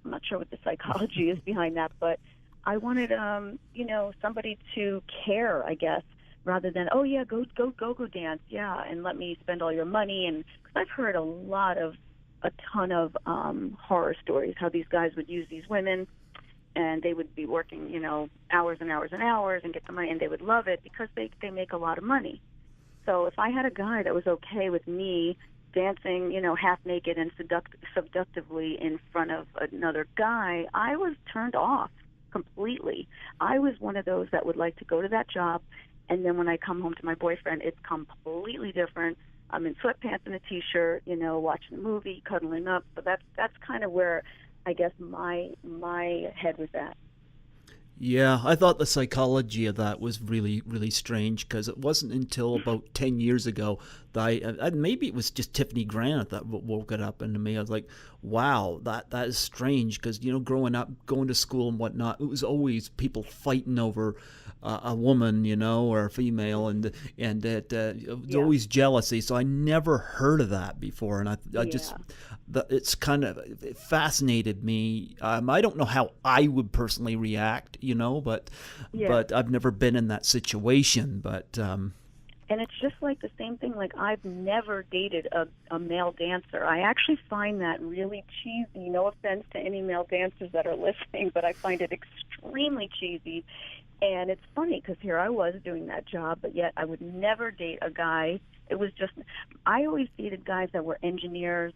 I'm not sure what the psychology is behind that, but I wanted somebody to care, I guess, rather than, oh yeah, go dance, yeah, and let me spend all your money. And because I've heard a ton of horror stories, how these guys would use these women, and they would be working, hours and hours and hours and get the money, and they would love it because they make a lot of money. So if I had a guy that was okay with me dancing, half naked and seductively in front of another guy, I was turned off completely. I was one of those that would like to go to that job, and then when I come home to my boyfriend, it's completely different. I'm in sweatpants and a T-shirt, watching a movie, cuddling up. So that's kind of where I guess my head was at. Yeah, I thought the psychology of that was really, really strange, because it wasn't until about 10 years ago that maybe it was just Tiffany Grant that woke it up into me. I was like, wow, that is strange, because, growing up, going to school and whatnot, it was always people fighting over a woman, or a female, and it was always jealousy. So I never heard of that before, and it's kind of, it fascinated me. I don't know how I would personally react, but I've never been in that situation. But and it's just like the same thing. Like, I've never dated a male dancer. I actually find that really cheesy. No offense to any male dancers that are listening, but I find it extremely cheesy. And it's funny, because here I was doing that job, but yet I would never date a guy It was just, I always dated guys that were engineers,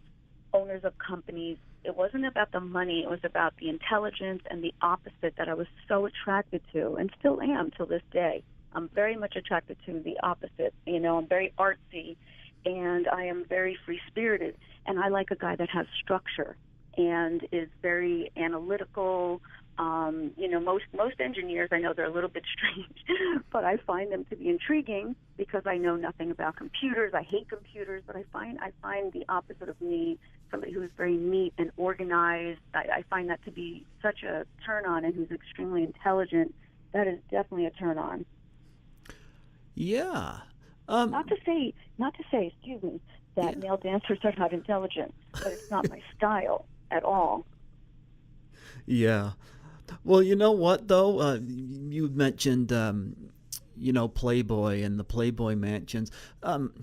owners of companies. It wasn't about the money. It was about the intelligence and the opposite that I was so attracted to, and still am till this day. I'm very much attracted to the opposite. You know, I'm very artsy, and I am very free-spirited, and I like a guy that has structure and is very analytical. You know, most engineers, I know they're a little bit strange, but I find them to be intriguing because I know nothing about computers. I hate computers, but I find the opposite of me, somebody who is very neat and organized. I find that to be such a turn on, and who's extremely intelligent. That is definitely a turn on. Yeah. Not to say, excuse me, that male dancers are not intelligent, but it's not my style at all. Yeah. Well, you know what, though? You mentioned, you know, Playboy and the Playboy Mansions. I'm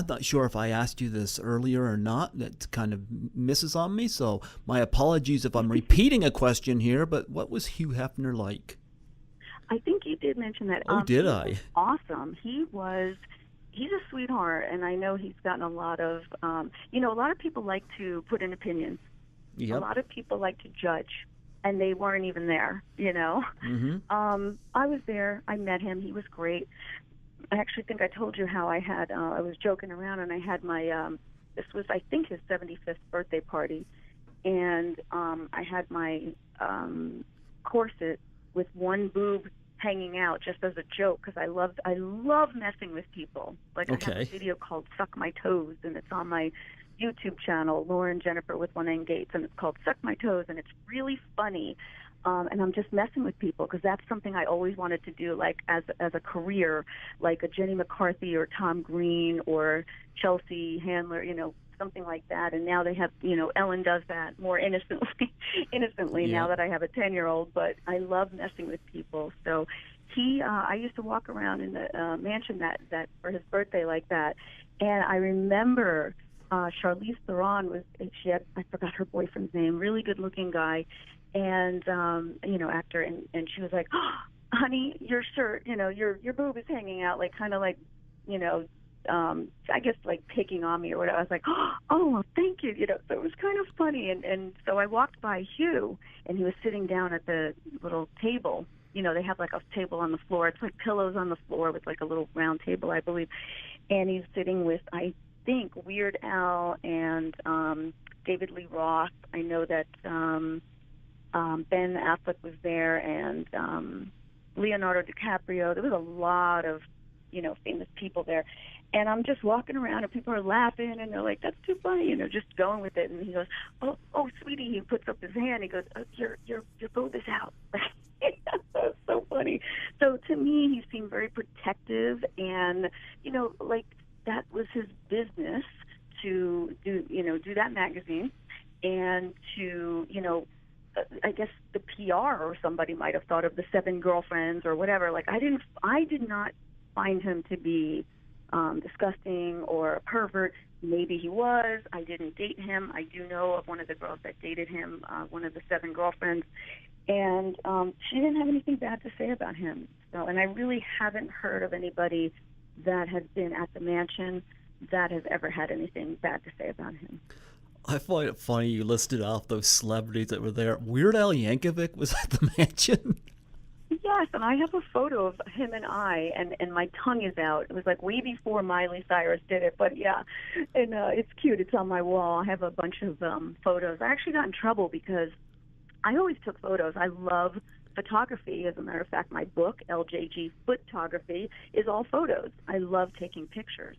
not sure if I asked you this earlier or not. That kind of misses on me, so my apologies if I'm repeating a question here, but what was Hugh Hefner like? I think you did mention that. Oh, did he I? Was awesome. He's a sweetheart, and I know he's gotten a lot of, you know, a lot of people like to put in opinions. Yep. A lot of people like to judge, and they weren't even there, you know. Mm-hmm. I was there. I met him. He was great. I actually think I told you how I had, I was joking around, and I had my, this was, I think, his 75th birthday party, and I had my corset with one boob hanging out just as a joke, because I love messing with people. Like, Okay. I have a video called Suck My Toes, and it's on my YouTube channel, Lauren Jenifer with one N Gates, and it's called Suck My Toes, and it's really funny. And I'm just messing with people because that's something I always wanted to do, like as a career, like a Jenny McCarthy or Tom Green or Chelsea Handler, you know, something like that. And now they have, you know, Ellen does that more innocently Yeah. now that I have a 10-year-old. But I love messing with people. So I used to walk around in the mansion that for his birthday like that, and I remember. Charlize Theron I forgot her boyfriend's name, really good looking guy, and, you know, actor, and she was like, oh, honey, your shirt, you know, your boob is hanging out, like, kind of like, you know, I guess like picking on me or whatever. I was like, oh, well, thank you, you know, so it was kind of funny, and so I walked by Hugh, and he was sitting down at the little table. You know, they have like a table on the floor. It's like pillows on the floor with like a little round table, I believe, and he's sitting with, I think, Weird Al and David Lee Roth. I know that Ben Affleck was there, and Leonardo DiCaprio. There was a lot of, you know, famous people there. And I'm just walking around, and people are laughing, and they're like, "That's too funny," you know, just going with it. And he goes, "Oh, sweetie," he puts up his hand. He goes, "Your boob is out." That's so funny. So to me, he seemed very protective, and, you know, like, that was his business to do that magazine, and to, you know, I guess the PR or somebody might have thought of the 7 girlfriends or whatever. Like, I did not find him to be disgusting or a pervert. Maybe he was. I didn't date him. I do know of one of the girls that dated him, one of the 7 girlfriends, and she didn't have anything bad to say about him. So, and I really haven't heard of anybody that has been at the mansion that has ever had anything bad to say about him. I find it funny you listed off those celebrities that were there. Weird Al Yankovic was at the mansion. Yes, and I have a photo of him and I, and my tongue is out. It was like way before Miley Cyrus did it, but yeah, and it's cute. It's on my wall. I have a bunch of photos. I actually got in trouble because I always took photos. I love photography. As a matter of fact, my book, LJG Photography, is all photos. I love taking pictures.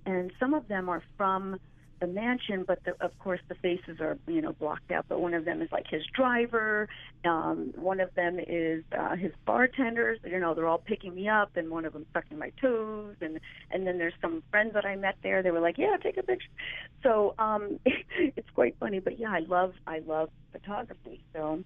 And some of them are from the mansion, but of course the faces are, you know, blocked out. But one of them is like his driver. One of them is his bartenders. You know, they're all picking me up, and one of them sucking my toes. And then there's some friends that I met there. They were like, "Yeah, take a picture." So it's quite funny. But yeah, I love photography. So.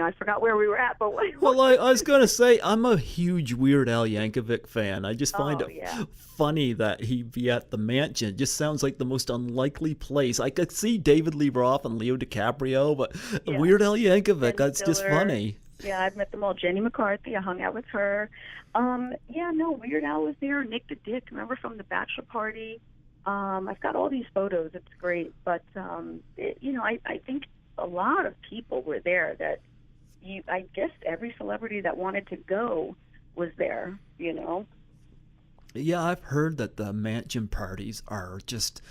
I forgot where we were at, but Well, I was going to say, I'm a huge Weird Al Yankovic fan. I just find it funny that he'd be at the mansion. It just sounds like the most unlikely place. I could see David Lee Roth and Leo DiCaprio, but Weird Al Yankovic, that's just funny. Yeah, I've met them all. Jenny McCarthy, I hung out with her. Yeah, no, Weird Al was there. Nick the Dick, remember from the bachelor party? I've got all these photos. It's great. But, I think a lot of people were there that I guess every celebrity that wanted to go was there, Yeah, I've heard that the mansion parties are just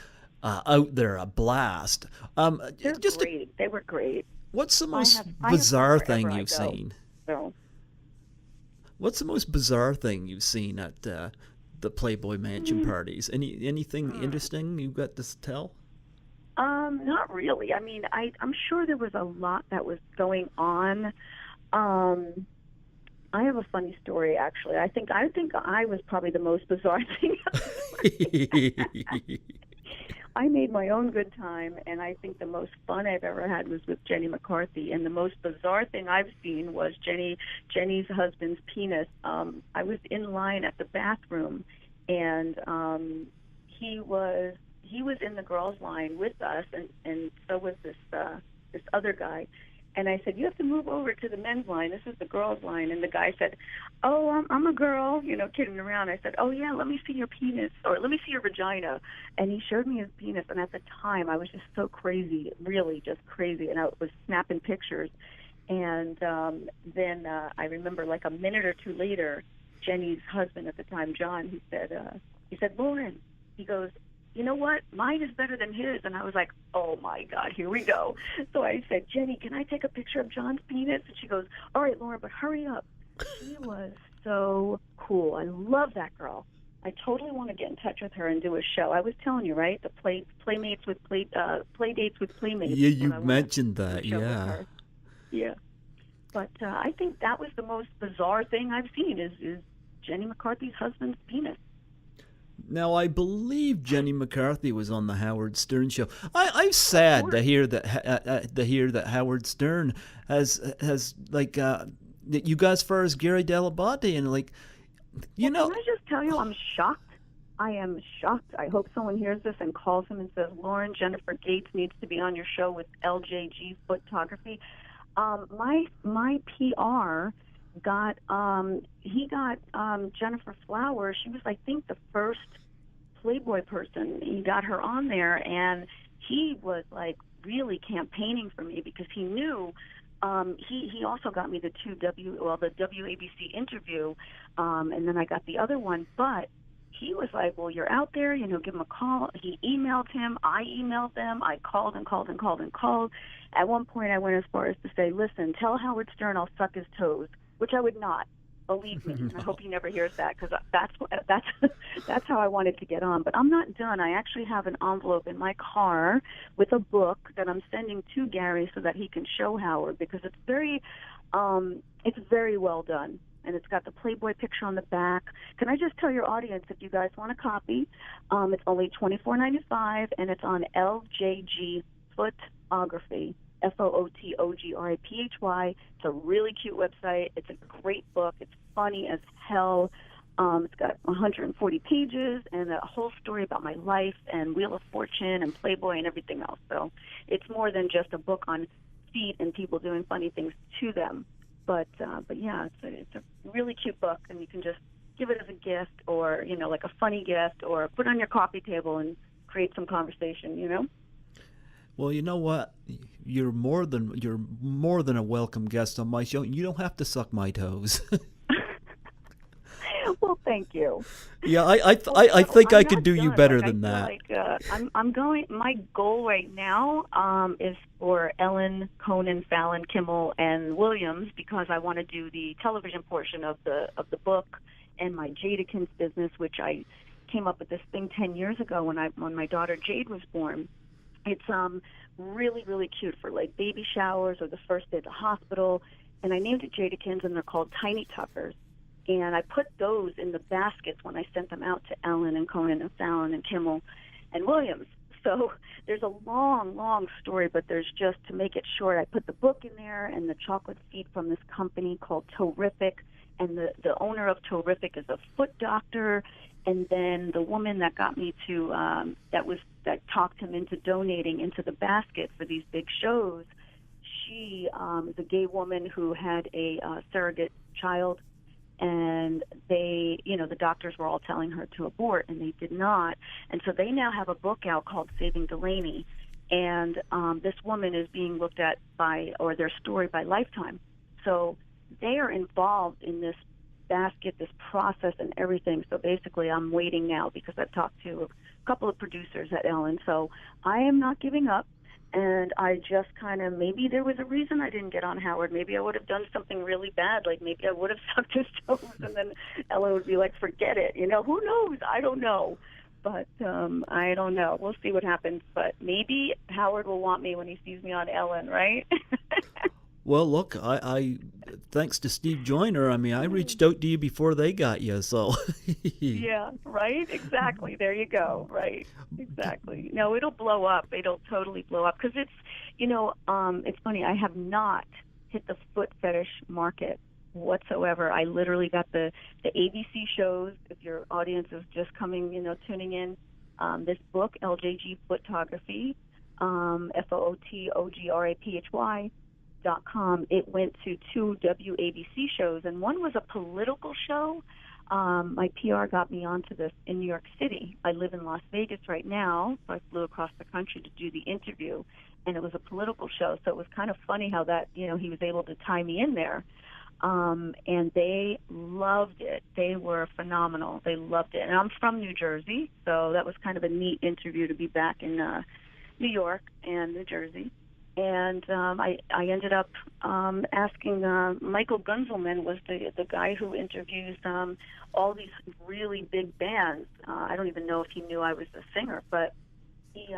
out there, a blast. They're Just great. They were great. what's the most I have fun bizarre wherever thing I you've go. seen? So, What's the most bizarre thing you've seen at the Playboy Mansion parties? Anything interesting you've got to tell? not really. I mean, I'm sure there was a lot that was going on. I have a funny story, actually. I think I was probably the most bizarre thing. I made my own good time, and I think the most fun I've ever had was with Jenny McCarthy. And the most bizarre thing I've seen was Jenny's husband's penis. I was in line at the bathroom, and he was in the girls' line with us, and so was this other guy. And I said, you have to move over to the men's line. This is the girls' line. And the guy said, oh, I'm a girl, kidding around. I said, oh, yeah, let me see your penis, or let me see your vagina. And he showed me his penis. And at the time, I was just so crazy, really just crazy. And I was snapping pictures. And then I remember like a minute or two later, Jenny's husband at the time, John, he said, Lauren, he goes, you know what? Mine is better than his. And I was like, oh, my God, here we go. So I said, Jenny, can I take a picture of John's penis? And she goes, all right, Lauren, but hurry up. She was so cool. I love that girl. I totally want to get in touch with her and do a show. I was telling you, right? The play dates with playmates. Yeah, you mentioned that, yeah. Yeah. But I think that was the most bizarre thing I've seen is Jenny McCarthy's husband's penis. Now, I believe Jenny McCarthy was on the Howard Stern show. I'm sad to hear that Howard Stern has like that you guys far as Gary Dell'Abate and like Can I just tell you, I'm shocked. I am shocked. I hope someone hears this and calls him and says, Lauren Jenifer Gates needs to be on your show with LJG Photography. My PR got Jennifer Flower. She was, I think, the first Playboy person. He got her on there, and he was like really campaigning for me because he knew. He also got me the WABC interview, and then I got the other one. But he was like, "Well, you're out there, give him a call." He emailed him. I emailed them. I called and called and called and called. At one point, I went as far as to say, "Listen, tell Howard Stern I'll suck his toes," which I would not. Believe me. And I hope he never hears that because that's how I wanted to get on. But I'm not done. I actually have an envelope in my car with a book that I'm sending to Gary so that he can show Howard because it's very well done. And it's got the Playboy picture on the back. Can I just tell your audience, if you guys want a copy, it's only $24.95, and it's on LJG Photography. Photography. It's a really cute website. It's a great book. It's funny as hell. It's got 140 pages and a whole story about my life and Wheel of Fortune and Playboy and everything else. So it's more than just a book on feet and people doing funny things to them. But yeah, it's a really cute book, and you can just give it as a gift or, like a funny gift or put it on your coffee table and create some conversation, Well, you know what? You're more than a welcome guest on my show. You don't have to suck my toes. Well, thank you. Yeah, I think I could do you better than that. I'm going. My goal right now is for Ellen, Conan, Fallon, Kimmel, and Williams because I want to do the television portion of the book and my Jadakins business, which I came up with this thing 10 years ago when my daughter Jade was born. It's really, really cute for like baby showers or the first day at the hospital. And I named it Jadakins, and they're called Tiny Tuckers. And I put those in the baskets when I sent them out to Ellen and Conan and Fallon and Kimmel and Williams. So there's a long, long story, but there's just, to make it short, I put the book in there and the chocolate feet from this company called Terrific. And the owner of Terrific is a foot doctor. And then the woman that got me to that talked him into donating into the basket for these big shows, she is a gay woman who had a surrogate child, and they, the doctors were all telling her to abort, and they did not. And so they now have a book out called Saving Delaney, and this woman is being looked at or their story by Lifetime. So they are involved in this basket, this process, and everything. So basically, I'm waiting now because I've talked to a couple of producers at Ellen. So I am not giving up. And I just kind of, maybe there was a reason I didn't get on Howard. Maybe I would have done something really bad. Like maybe I would have sucked his toes, and then Ellen would be like, forget it. Who knows? I don't know. But I don't know. We'll see what happens. But maybe Howard will want me when he sees me on Ellen, right? Well, look, I thanks to Steve Joyner, I reached out to you before they got you, so. Yeah, right? Exactly. There you go. Right. Exactly. No, it'll blow up. It'll totally blow up because it's funny. I have not hit the foot fetish market whatsoever. I literally got the ABC shows. If your audience is just coming, tuning in, this book, LJG Photography, FOOTOGRAPHY.com. It went to 2 WABC shows, and one was a political show. My PR got me onto this in New York City. I live in Las Vegas right now, so I flew across the country to do the interview, and it was a political show, so it was kind of funny how that, he was able to tie me in there. And they loved it. They were phenomenal. They loved it. And I'm from New Jersey, so that was kind of a neat interview to be back in New York and New Jersey. And I ended up asking Michael Gunzelman was the guy who interviews all these really big bands. I don't even know if he knew I was a singer, but he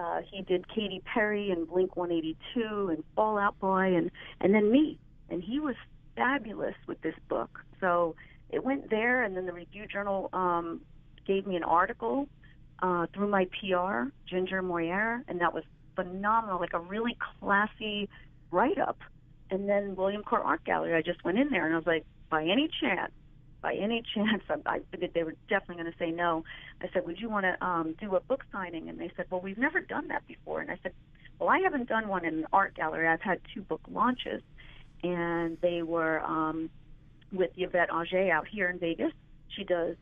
did Katy Perry and Blink-182 and Fall Out Boy and then me. And he was fabulous with this book. So it went there, and then the Review Journal gave me an article through my PR, Ginger Moyer, and that was phenomenal, like a really classy write-up. And then William Court Art Gallery, I just went in there, and I was like, by any chance, I figured they were definitely going to say no. I said, would you want to do a book signing? And they said, well, we've never done that before. And I said, well, I haven't done one in an art gallery. I've had 2 book launches, and they were with Yvette Auger out here in Vegas. She does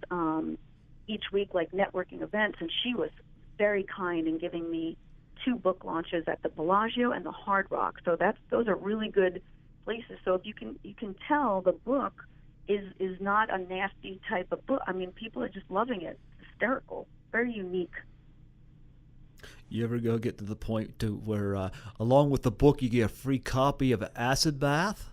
each week like networking events, and she was very kind in giving me 2 book launches at the Bellagio and the Hard Rock. So those are really good places. So if you can tell the book is not a nasty type of book. People are just loving it. It's hysterical, very unique. You ever get to the point to where along with the book you get a free copy of Acid Bath?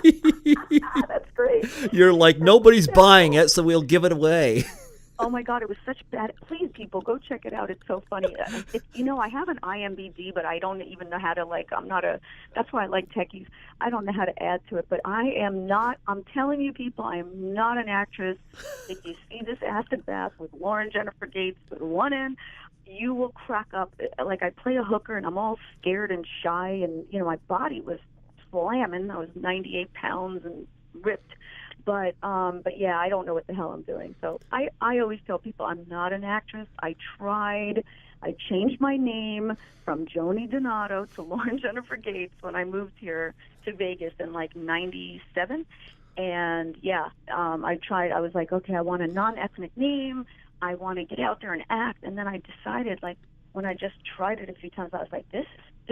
That's great. You're like, nobody's buying it, so we'll give it away. Oh my God, it was such bad. Please, people, go check it out. It's so funny. I have an IMDb, but I don't even know how to, that's why I like techies. I don't know how to add to it, but I'm telling you people, I am not an actress. If you see this Acid Bath with Lauren Jenifer Gates with one end, you will crack up. Like, I play a hooker, and I'm all scared and shy, and, my body was slamming. I was 98 pounds and ripped. But yeah, I don't know what the hell I'm doing. So I always tell people I'm not an actress. I tried. I changed my name from Joni Donato to Lauren Jenifer Gates when I moved here to Vegas in 97. And yeah, I tried. I was like, okay, I want a non-ethnic name. I want to get out there and act. And then I decided, when I just tried it a few times, I was like, it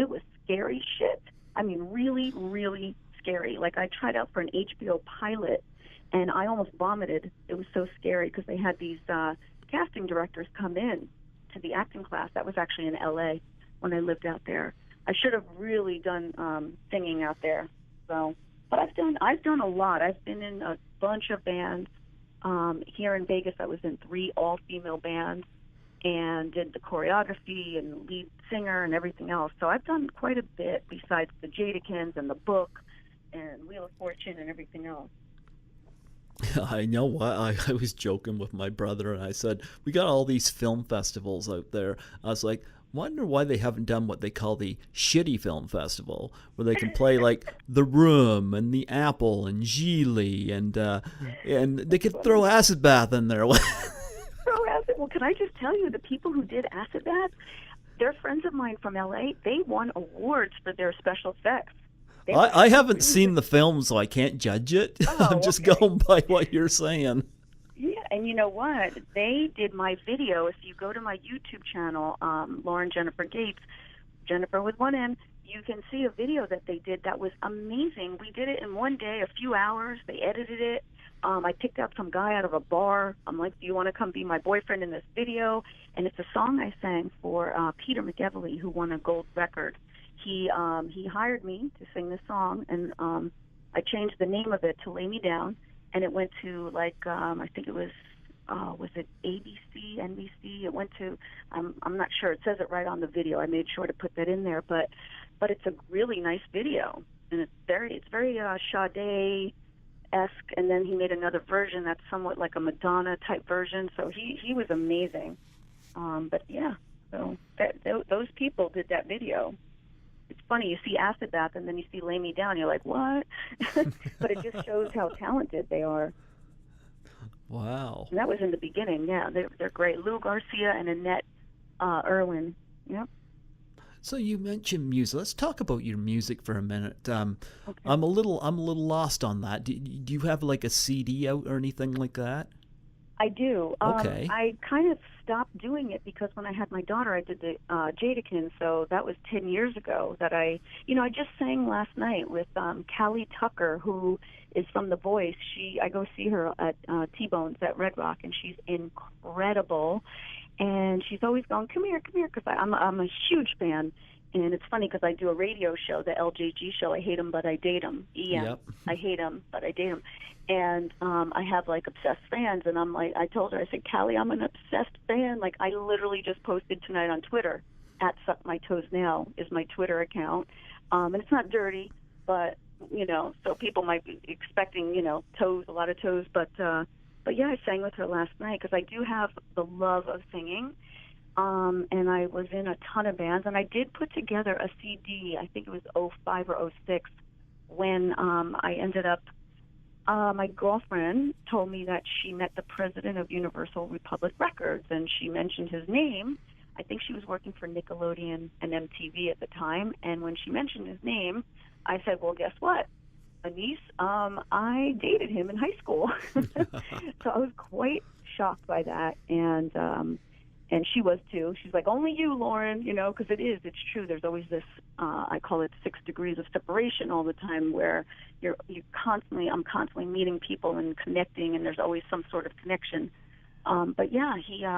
was scary shit. Really, really scary. I tried out for an HBO pilot, and I almost vomited. It was so scary because they had these casting directors come in to the acting class. That was actually in L.A. when I lived out there. I should have really done singing out there. So, but I've done a lot. I've been in a bunch of bands. Here in Vegas, I was in 3 all-female bands and did the choreography and lead singer and everything else. So I've done quite a bit besides the Jadakins and the book and Wheel of Fortune and everything else. I know what. I was joking with my brother, and I said, we got all these film festivals out there. I was like, wonder why they haven't done what they call the shitty film festival, where they can play The Room and The Apple and Geely, and they could throw Acid Bath in there. Throw acid? Well, can I just tell you, the people who did Acid Bath, they're friends of mine from LA, they won awards for their special effects. They were I haven't really seen good. the film, so I can't judge it. I'm Oh, just okay. going by what you're saying. Yeah, and you know what? They did my video. If you go to my YouTube channel, Lauren Jenifer Gates, Jenifer with one N, you can see a video that they did that was amazing. We did it in one day, a few hours. They edited it. I picked out some guy out of a bar. I'm like, do you want to come be my boyfriend in this video? And it's a song I sang for Peter McEvely, who won a gold record. He hired me to sing this song, and I changed the name of it to Lay Me Down, and it went to, like, I think it was it ABC, NBC? It went to, I'm not sure. It says it right on the video. I made sure to put that in there, but it's a really nice video, and it's very Sade-esque, and then he made another version that's somewhat like a Madonna type version. So he was amazing. But yeah, so those people did that video. It's funny, you see Acid Bath and then you see Lay Me Down, you're like, what? But it just shows how talented they are. Wow. And that was in the beginning, yeah. They're great. Lou Garcia and Annette Irwin. Yep. So you mentioned music. Let's talk about your music for a minute. Okay. I'm a little lost on that. Do you have like a CD out or anything like that? I do. Okay. I kind of stopped doing it because when I had my daughter, I did the Jadakin, so that was 10 years ago that I just sang last night with Callie Tucker, who is from The Voice. I go see her at T-Bones at Red Rock, and she's incredible. And she's always going, come here, because I'm a huge fan. And it's funny because I do a radio show, the LJG show. I hate him, but I date him. EM. Yep. I hate him, but I date him. And I have, like, obsessed fans. And I'm like, I told her, I said, Callie, I'm an obsessed fan. Like, I literally just posted tonight on Twitter, at Suck My Toes Now is my Twitter account. And it's not dirty, but, so people might be expecting, toes, a lot of toes. But yeah, I sang with her last night because I do have the love of singing. And I was in a ton of bands, and I did put together a CD, I think it was 05 or 06, when I ended up, my girlfriend told me that she met the president of Universal Republic Records, and she mentioned his name. I think she was working for Nickelodeon and MTV at the time, and when she mentioned his name, I said, well, guess what? Anise, I dated him in high school. So I was quite shocked by that, and she was too. She's like, only you, Lauren, because it's true. There's always this, I call it 6 degrees of separation all the time, where I'm constantly meeting people and connecting, and there's always some sort of connection. But yeah,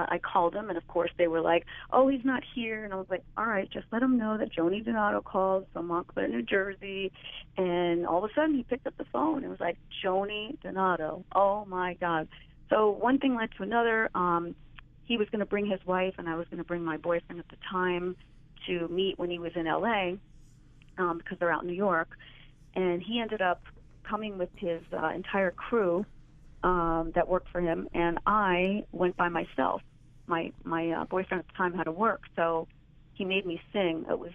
I called him, and of course they were like, oh, he's not here. And I was like, all right, just let him know that Joni Donato called from Montclair, New Jersey. And all of a sudden he picked up the phone. It was like, Joni Donato. Oh my God. So one thing led to another. He was going to bring his wife, and I was going to bring my boyfriend at the time to meet when he was in LA, because they're out in New York. And he ended up coming with his entire crew that worked for him, and I went by myself. My boyfriend at the time had to work, so he made me sing. It was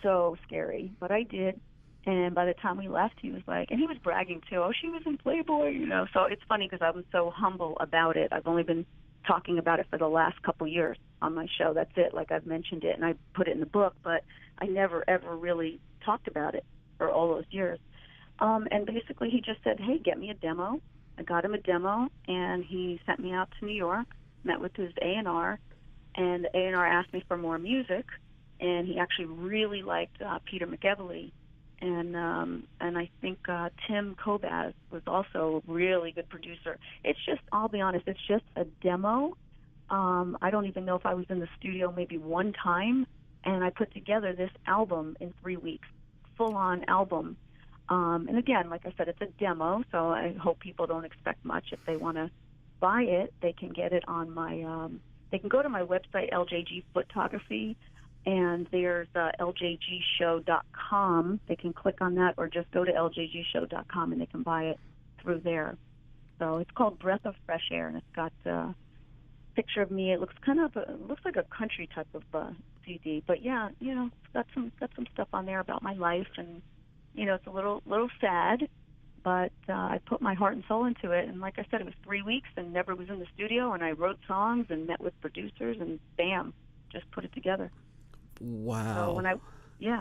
so scary, but I did. And by the time we left, he was like, and he was bragging too, oh, she was in Playboy, So it's funny because I'm so humble about it. I've only been talking about it for the last couple years on my show. That's it. Like, I've mentioned it and I put it in the book, but I never ever really talked about it for all those years. And basically he just said, hey, get me a demo. I got him a demo, and he sent me out to New York, met with his A&R, and the A&R asked me for more music, and he actually really liked Peter McEvely. And I think Tim Kobaz was also a really good producer. It's just, I'll be honest, it's just a demo. I don't even know if I was in the studio maybe one time, and I put together this album in 3 weeks, full-on album. And again, like I said, it's a demo, so I hope people don't expect much. If they want to buy it, they can get it on my, they can go to my website, LJG Photography, and there's ljgshow.com. They can click on that, or just go to ljgshow.com and they can buy it through there. So it's called Breath of Fresh Air, and it's got a picture of me. It looks looks like a country type of CD, but yeah, it's got some stuff on there about my life, and it's a little sad, but I put my heart and soul into it. And like I said, it was 3 weeks and never was in the studio, and I wrote songs and met with producers, and bam, just put it together. Wow. So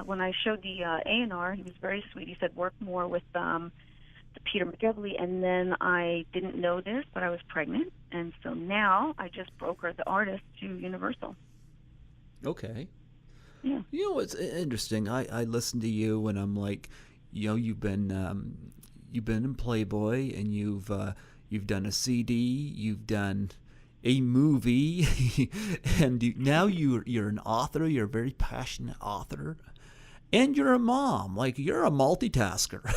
when I showed the A&R, he was very sweet. He said work more with the Peter McEvely, and then I didn't know this, but I was pregnant, and so now I just brokered the artist to Universal. Okay. Yeah. You know, it's interesting. I listen to you, and I'm like, you know, you've been in Playboy, and you've done a CD, you've done a movie, and now you're an author. You're a very passionate author, and you're a mom. Like, you're a multitasker.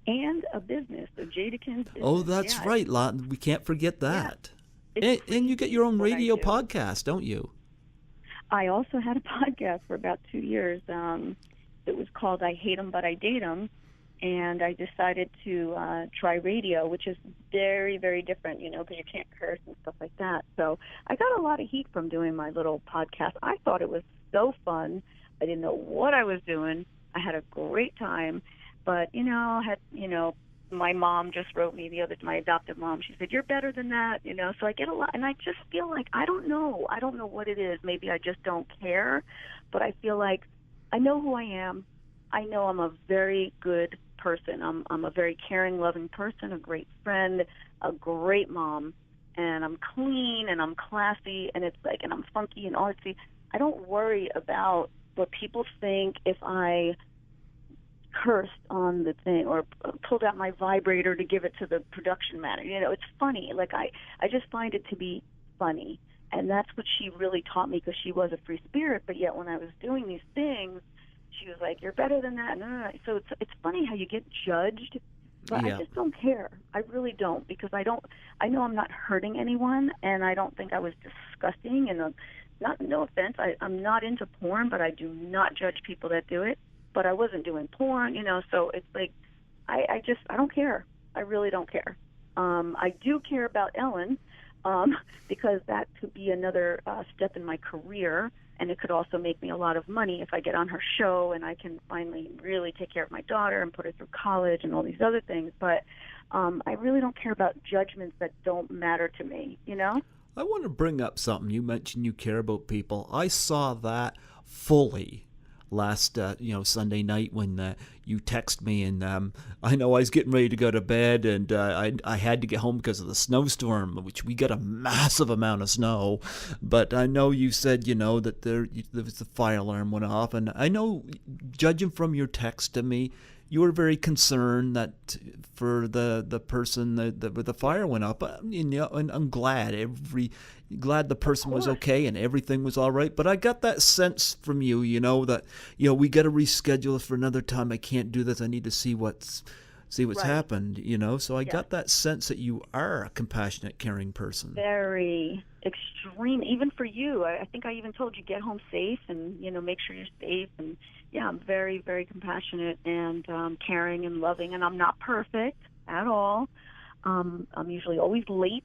And a business, the Jadakin's business. Oh, that's right, Lawton. We can't forget that. Yeah. And you get your own What I radio do. podcast, don't you? I also had a podcast for about 2 years. It was called I Hate 'Em But I Date 'Em, and I decided to try radio, which is very, very different, you know, because you can't curse and stuff like that. So I got a lot of heat from doing my little podcast. I thought it was so fun. I didn't know what I was doing. I had a great time, but, my mom just wrote me my adopted mom. She said, "You're better than that," So I get a lot, and I just feel like I don't know what it is. Maybe I just don't care, but I feel like I know who I am. I know I'm a very good person. I'm a very caring, loving person, a great friend, a great mom, and I'm clean and I'm classy, and and I'm funky and artsy. I don't worry about what people think if I cursed on the thing or pulled out my vibrator to give it to the production manager. It's funny. Like, I just find it to be funny, and that's what she really taught me, because she was a free spirit, but yet when I was doing these things, she was like, "You're better than that." No. So it's funny how you get judged, but Yeah. I just don't care. I really don't, because I know I'm not hurting anyone, and I don't think I was disgusting, and no offense, I'm not into porn, but I do not judge people that do it. But I wasn't doing porn, so it's like, I don't care. I really don't care. I do care about Ellen, because that could be another step in my career, and it could also make me a lot of money if I get on her show and I can finally really take care of my daughter and put her through college and all these other things. But I really don't care about judgments that don't matter to me, I want to bring up something. You mentioned you care about people. I saw that fully last Sunday night when you text me, and I know I was getting ready to go to bed, and I had to get home because of the snowstorm, which we got a massive amount of snow. But I know you said that there was the fire alarm went off, and I know, judging from your text to me, you were very concerned that for the person that the fire went up, and I'm glad the person was okay and everything was all right. But I got that sense from you, that we got to reschedule for another time. I can't do this. I need to see what's right. happened. So I got that sense that you are a compassionate, caring person. Very extreme, even for you. I think I even told you, get home safe and make sure you're safe. And yeah, I'm very, very compassionate and caring and loving, and I'm not perfect at all. I'm usually always late.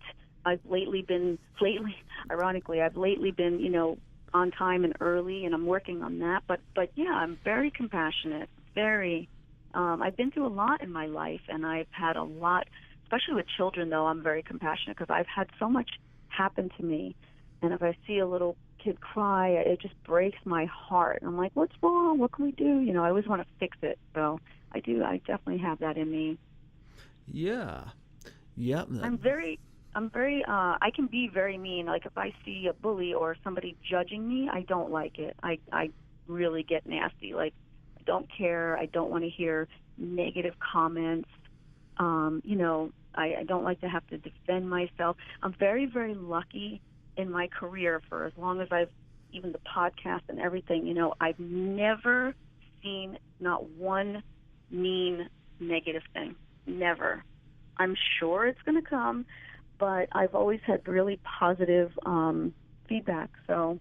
Ironically, I've lately been, on time and early, and I'm working on that. But yeah, I'm very compassionate. Very. I've been through a lot in my life, and I've had a lot, especially with children. Though I'm very compassionate because I've had so much happen to me, and if I see a little kid cry, it just breaks my heart. And I'm like, what's wrong? What can we do? I always want to fix it. So I do. I definitely have that in me. Yeah. I'm very, I can be very mean. Like, if I see a bully or somebody judging me, I don't like it. I really get nasty. Like, I don't care. I don't want to hear negative comments. I don't like to have to defend myself. I'm very, very lucky in my career for as long as even the podcast and everything, I've never seen not one mean, negative thing. Never. I'm sure it's going to come, but I've always had really positive feedback. So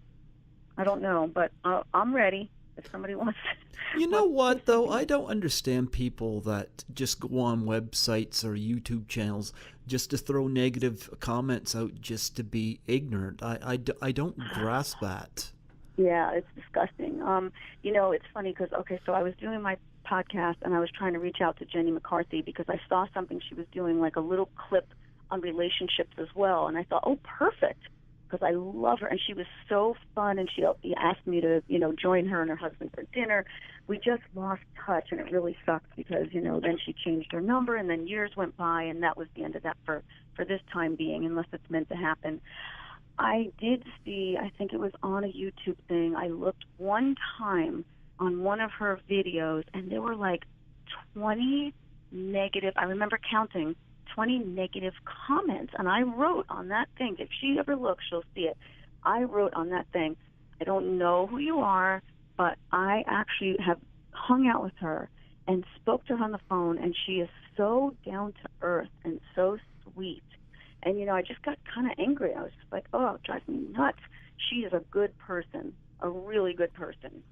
I don't know, but I'm ready if somebody wants to. You know what, though? I don't understand people that just go on websites or YouTube channels just to throw negative comments out just to be ignorant. I don't grasp that. Yeah, it's disgusting. It's funny because, so I was doing my podcast and I was trying to reach out to Jenny McCarthy because I saw something she was doing, like a little clip on relationships as well. And I thought, oh, perfect. because I love her, and she was so fun, and she asked me to, join her and her husband for dinner. We just lost touch, and it really sucked because, then she changed her number, and then years went by, and that was the end of that for this time being, unless it's meant to happen. I did see, I think it was on a YouTube thing, I looked one time on one of her videos, and there were like 20 negative, I remember counting, 20 negative comments, and I wrote on that thing, if she ever looks, she'll see it. I wrote on that thing, I don't know who you are, but I actually have hung out with her and spoke to her on the phone, and she is so down to earth and so sweet. And, I just got kind of angry. I was just like, oh, it drives me nuts. She is a good person, a really good person.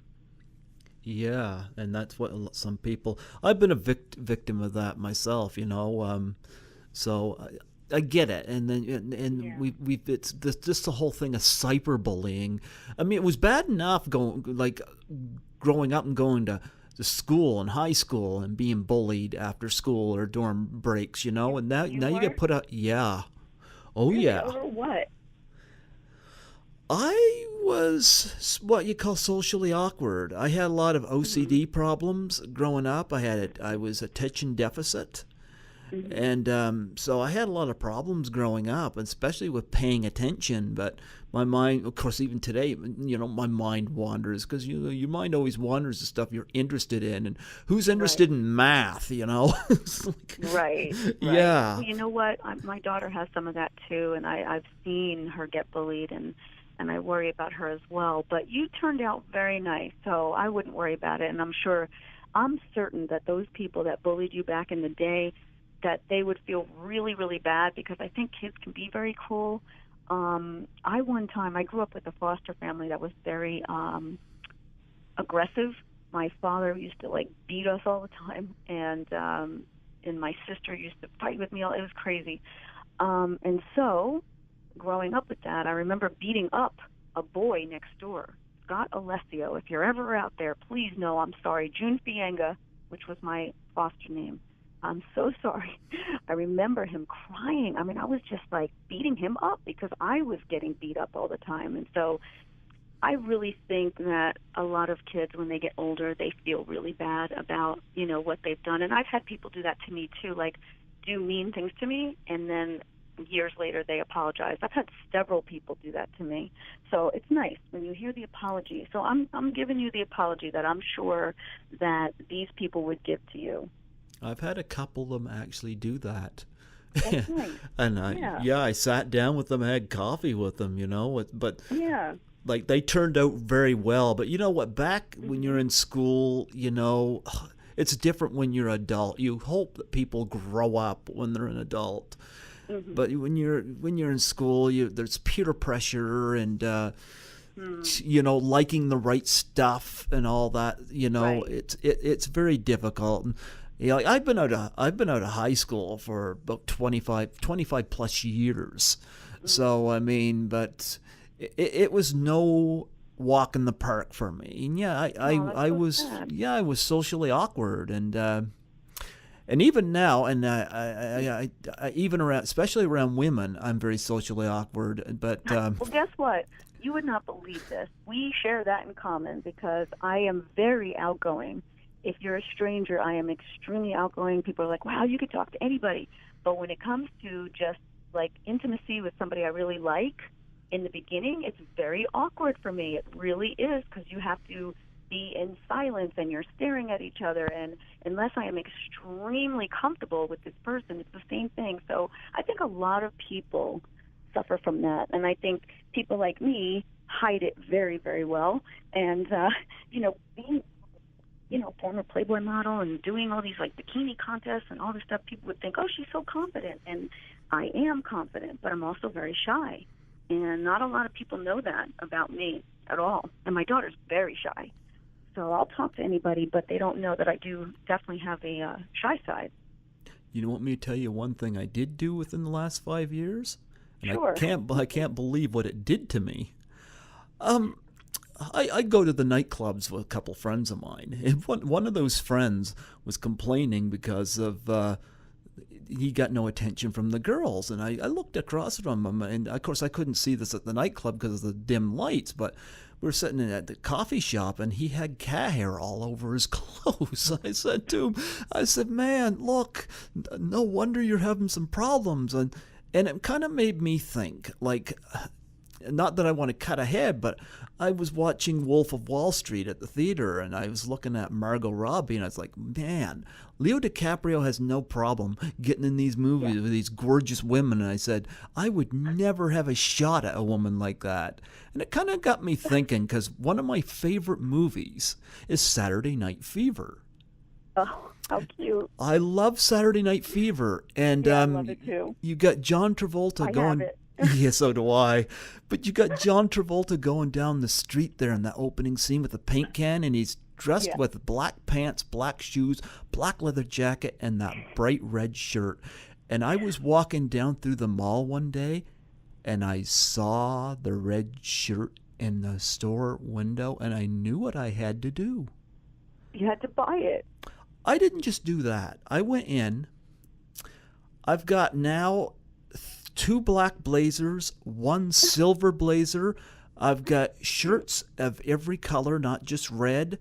Yeah, and that's what some people... I've been a victim of that myself, so I get it. And then Yeah. we've it's just the whole thing of cyberbullying. I mean, it was bad enough growing up and going to school and high school and being bullied after school or dorm breaks, and now you get put out. Yeah. Oh, really? yeah. Over what? I was what you call socially awkward. I had a lot of OCD problems growing up. I was attention deficit. And so I had a lot of problems growing up, especially with paying attention. But my mind, of course, even today, my mind wanders because your mind always wanders to stuff you're interested in. And who's interested in math, It's like, Right. Yeah. Well, you know what? My daughter has some of that too, and I've seen her get bullied, and I worry about her as well. But you turned out very nice, so I wouldn't worry about it. And I'm certain that those people that bullied you back in the day, that they would feel really, really bad, because I think kids can be very cruel. I grew up with a foster family that was very aggressive. My father used to beat us all the time, and my sister used to fight with me. It was crazy. And so, growing up with that, I remember beating up a boy next door, Scott Alessio. If you're ever out there, please know I'm sorry. June Fienga, which was my foster name. I'm so sorry. I remember him crying. I mean, I was just beating him up because I was getting beat up all the time. And so I really think that a lot of kids, when they get older, they feel really bad about, what they've done. And I've had people do that to me too, do mean things to me, and then years later they apologize. I've had several people do that to me. So it's nice when you hear the apology. So I'm giving you the apology that I'm sure that these people would give to you. I've had a couple of them actually do that. That's nice. And I sat down with them, had coffee with them, but yeah. They turned out very well. But you know what, back when you're in school, it's different when you're adult. You hope that people grow up when they're an adult. Mm-hmm. But when you're in school, there's peer pressure and liking the right stuff and all that. Right. It's very difficult. And, I've been out of high school for about 25 plus years. Mm-hmm. So I mean, but it was no walk in the park for me. And I was socially awkward, and even now, and I even around, especially around women, I'm very socially awkward. But well, guess what? You would not believe this. We share that in common because I am very outgoing. If you're a stranger, I am extremely outgoing. People are like, wow, you could talk to anybody. But when it comes to just intimacy with somebody I really like, in the beginning, it's very awkward for me. It really is, because you have to be in silence and you're staring at each other. And unless I am extremely comfortable with this person, it's the same thing. So I think a lot of people suffer from that. And I think people like me hide it very, very well. And, being former Playboy model and doing all these bikini contests and all this stuff, people would think, oh, she's so confident. And I am confident, but I'm also very shy. And not a lot of people know that about me at all. And my daughter's very shy. So I'll talk to anybody, but they don't know that I do definitely have a shy side. You want me to tell you one thing I did do within the last 5 years? And sure. I can't believe what it did to me. I go to the nightclubs with a couple friends of mine, and one of those friends was complaining because of he got no attention from the girls. And I looked across from him, and of course I couldn't see this at the nightclub because of the dim lights, but we were sitting at the coffee shop, and he had cat hair all over his clothes. I said to him, I said, man, look, no wonder you're having some problems. And it kind of made me think, like, not that I want to cut ahead, but I was watching Wolf of Wall Street at the theater, and I was looking at Margot Robbie, and I was like, man, Leo DiCaprio has no problem getting in these movies with these gorgeous women. And I said, I would never have a shot at a woman like that. And it kind of got me thinking, because one of my favorite movies is Saturday Night Fever. Oh, how cute. I love Saturday Night Fever. And I love it too. You got John Travolta going. Have it. Yeah, so do I. But you got John Travolta going down the street there in that opening scene with the paint can, and he's dressed with black pants, black shoes, black leather jacket, and that bright red shirt. And I was walking down through the mall one day, and I saw the red shirt in the store window, and I knew what I had to do. You had to buy it. I didn't just do that. I went in. I've got now 2 black blazers, 1 silver blazer. I've got shirts of every color, not just red.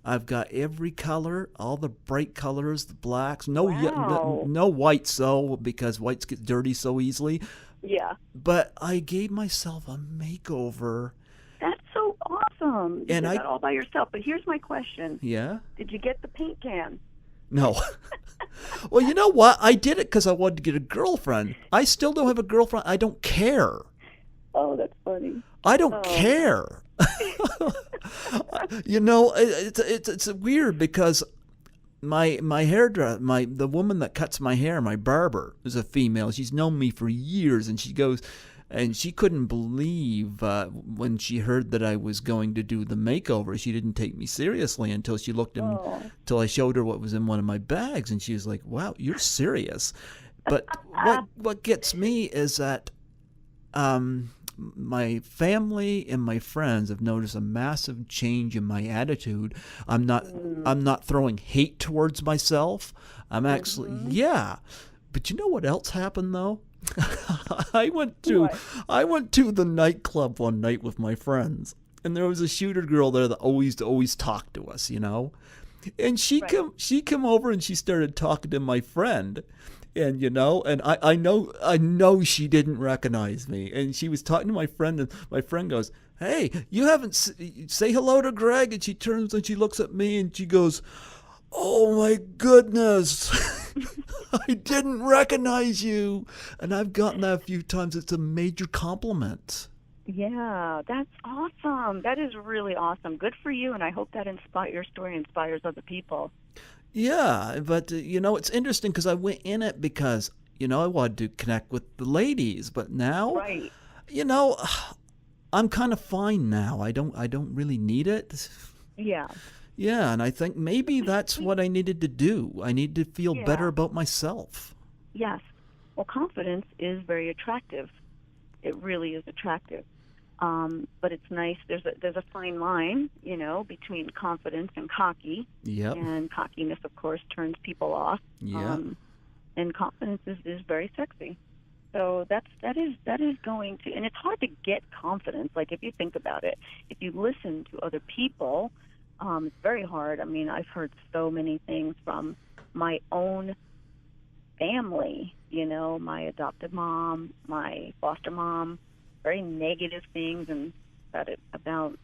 I've got every color, all the bright colors, the blacks. No, no whites though, because whites get dirty so easily. Yeah. But I gave myself a makeover. That's so awesome. You And did that all by yourself. But here's my question. Yeah? Did you get the paint can? No. Well, you know what? I did it because I wanted to get a girlfriend. I still don't have a girlfriend. I don't care. Oh, that's funny. I don't care. You know, it's weird because my hairdresser, the woman that cuts my hair, my barber, is a female. She's known me for years, and she goes, and she couldn't believe when she heard that I was going to do the makeover. She didn't take me seriously until she looked at me, till I showed her what was in one of my bags, and she was like, "Wow, you're serious." But what gets me is that my family and my friends have noticed a massive change in my attitude. I'm not throwing hate towards myself. I'm actually But you know what else happened though? I went to the nightclub one night with my friends, and there was a shooter girl there that always talked to us, you know. And she come over and she started talking to my friend. And, you know, and I know she didn't recognize me. And she was talking to my friend, and my friend goes, "Hey, you haven't say hello to Greg." And she turns and she looks at me and she goes, "Oh my goodness, I didn't recognize you." And I've gotten that a few times. It's a major compliment. Yeah, that's awesome. That is really awesome. Good for you, and I hope that your story inspires other people. Yeah, but, you know, it's interesting because I went in it because, you know, I wanted to connect with the ladies. But now, you know, I'm kind of fine now. I don't really need it. Yeah. Yeah, and I think maybe that's what I needed to do. I need to feel better about myself. Yes. Well, confidence is very attractive. It really is attractive. But it's nice. There's a fine line, you know, between confidence and cocky. Yep. And cockiness, of course, turns people off. Yeah. And confidence is very sexy. So that is going to, and it's hard to get confidence. Like if you think about it, if you listen to other people, it's very hard. I mean, I've heard so many things from my own family, you know, my adopted mom, my foster mom, very negative things, and about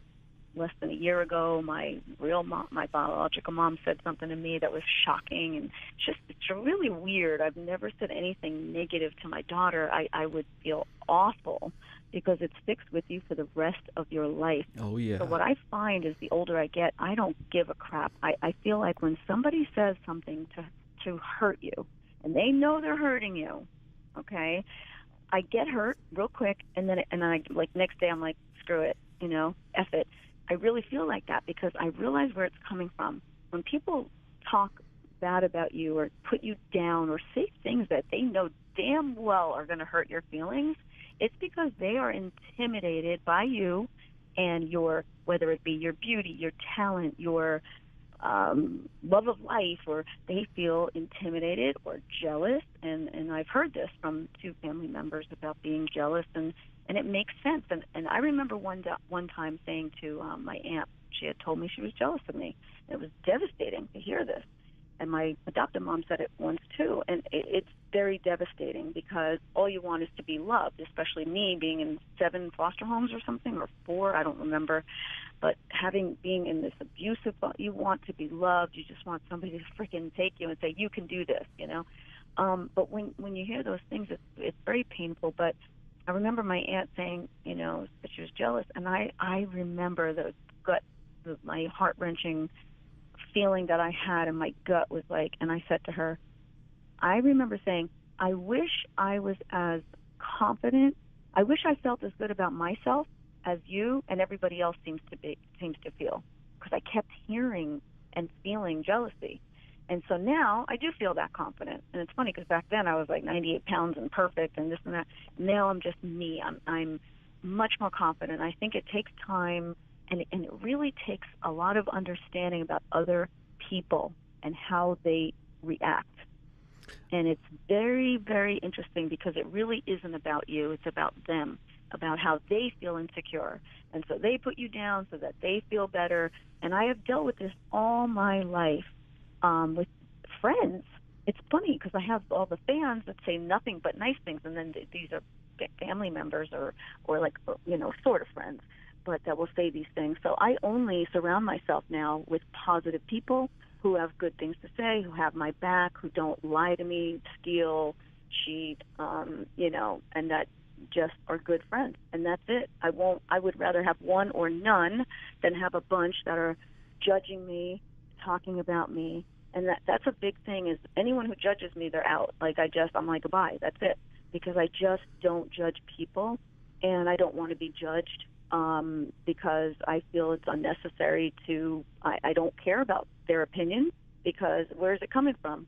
less than a year ago, my real mom, my biological mom, said something to me that was shocking, and it's really weird. I've never said anything negative to my daughter. I would feel awful because it sticks with you for the rest of your life. Oh yeah. So what I find is the older I get, I don't give a crap. I feel like when somebody says something to hurt you, and they know they're hurting you, okay, I get hurt real quick, and then I like next day I'm like, screw it, you know, F it. I really feel like that because I realize where it's coming from. When people talk bad about you or put you down or say things that they know damn well are going to hurt your feelings, it's because they are intimidated by you and whether it be your beauty, your talent, your love of life, or they feel intimidated or jealous. And I've heard this from 2 family members about being jealous, and it makes sense. And I remember one time saying to my aunt, she had told me she was jealous of me. It was devastating to hear this. And my adoptive mom said it once too. And it's very devastating, because all you want is to be loved, especially me being in 7 foster homes or something, or 4, I don't remember. But being in this abusive, you want to be loved. You just want somebody to freaking take you and say, you can do this, you know. But when you hear those things, it's very painful. But I remember my aunt saying, you know, that she was jealous. And I remember my heart-wrenching feeling that I had in my gut was like, and I said to her, I remember saying, I wish I was as confident, I wish I felt as good about myself as you and everybody else seems to feel, because I kept hearing and feeling jealousy. And so now I do feel that confident. And it's funny, because back then I was like 98 pounds and perfect and this and that. Now I'm just me. I'm much more confident. I think it takes time, and it really takes a lot of understanding about other people and how they react. And it's very, very interesting, because it really isn't about you. It's about them, about how they feel insecure. And so they put you down so that they feel better. And I have dealt with this all my life with friends. It's funny, because I have all the fans that say nothing but nice things, and then these are family members or like, you know, sort of friends, but that will say these things. So I only surround myself now with positive people who have good things to say, who have my back, who don't lie to me, steal, cheat, you know, and that just are good friends. And that's it. I would rather have one or none than have a bunch that are judging me, talking about me. And that's a big thing, is anyone who judges me, they're out. Like I'm like, goodbye, that's it. Because I just don't judge people, and I don't want to be judged. Because I feel it's unnecessary I don't care about their opinion, because where is it coming from?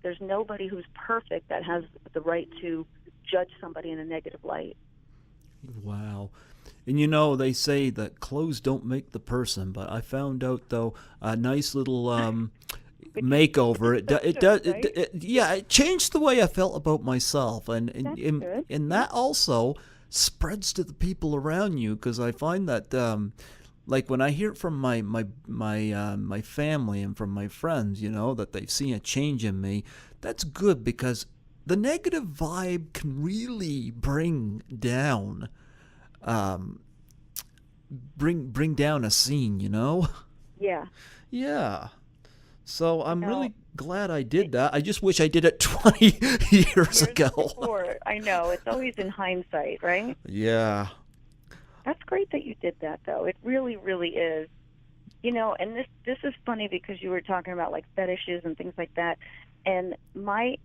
There's nobody who's perfect that has the right to judge somebody in a negative light. Wow. And you know, they say that clothes don't make the person, but I found out, though, a nice little makeover. It changed the way I felt about myself, and that also spreads to the people around you, because I find that like when I hear it from my family and from my friends, you know, that they've seen a change in me, that's good, because the negative vibe can really bring down bring down a scene, you know. Yeah. So I'm really glad I did that. I just wish I did it 20 years ago. Before. I know. It's always in hindsight, right? Yeah. That's great that you did that, though. It really, really is. You know, and this is funny, because you were talking about like fetishes and things like that. And my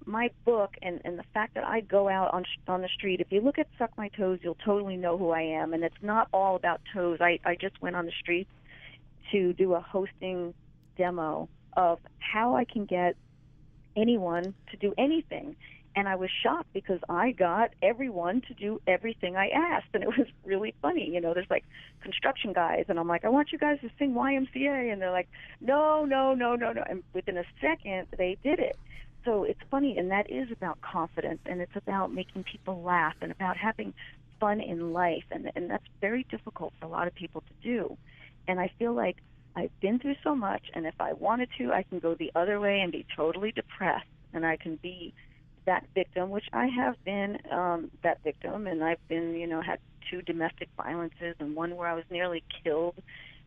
book and the fact that I go out on the street, if you look at Suck My Toes, you'll totally know who I am. And it's not all about toes. I just went on the street to do a hosting demo of how I can get anyone to do anything. And I was shocked, because I got everyone to do everything I asked. And it was really funny. You know, there's like construction guys, and I'm like, I want you guys to sing YMCA. And they're like, no. And within a second, they did it. So it's funny, and that is about confidence, and it's about making people laugh, and about having fun in life. And that's very difficult for a lot of people to do. And I feel like I've been through so much, and if I wanted to, I can go the other way and be totally depressed, and I can be that victim, which I have been that victim, and I've been, you know, had 2 domestic violences and one where I was nearly killed.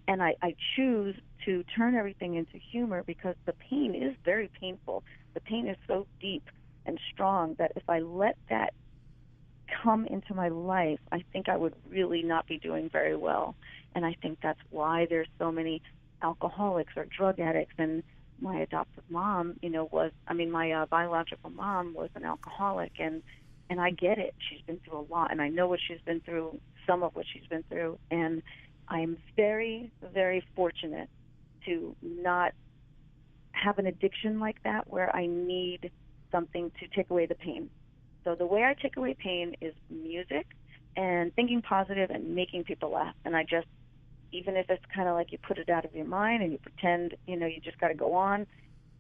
And I choose to turn everything into humor, because the pain is very painful. The pain is so deep and strong that if I let that come into my life, I think I would really not be doing very well. And I think that's why there's so many alcoholics or drug addicts. And my adoptive mom, you know, my biological mom was an alcoholic, and I get it. She's been through a lot, and I know what she's been through, some of what she's been through, and I'm very, very fortunate to not have an addiction like that, where I need something to take away the pain. So the way I take away pain is music and thinking positive and making people laugh. And I just even if it's kind of like you put it out of your mind and you pretend, you just got to go on.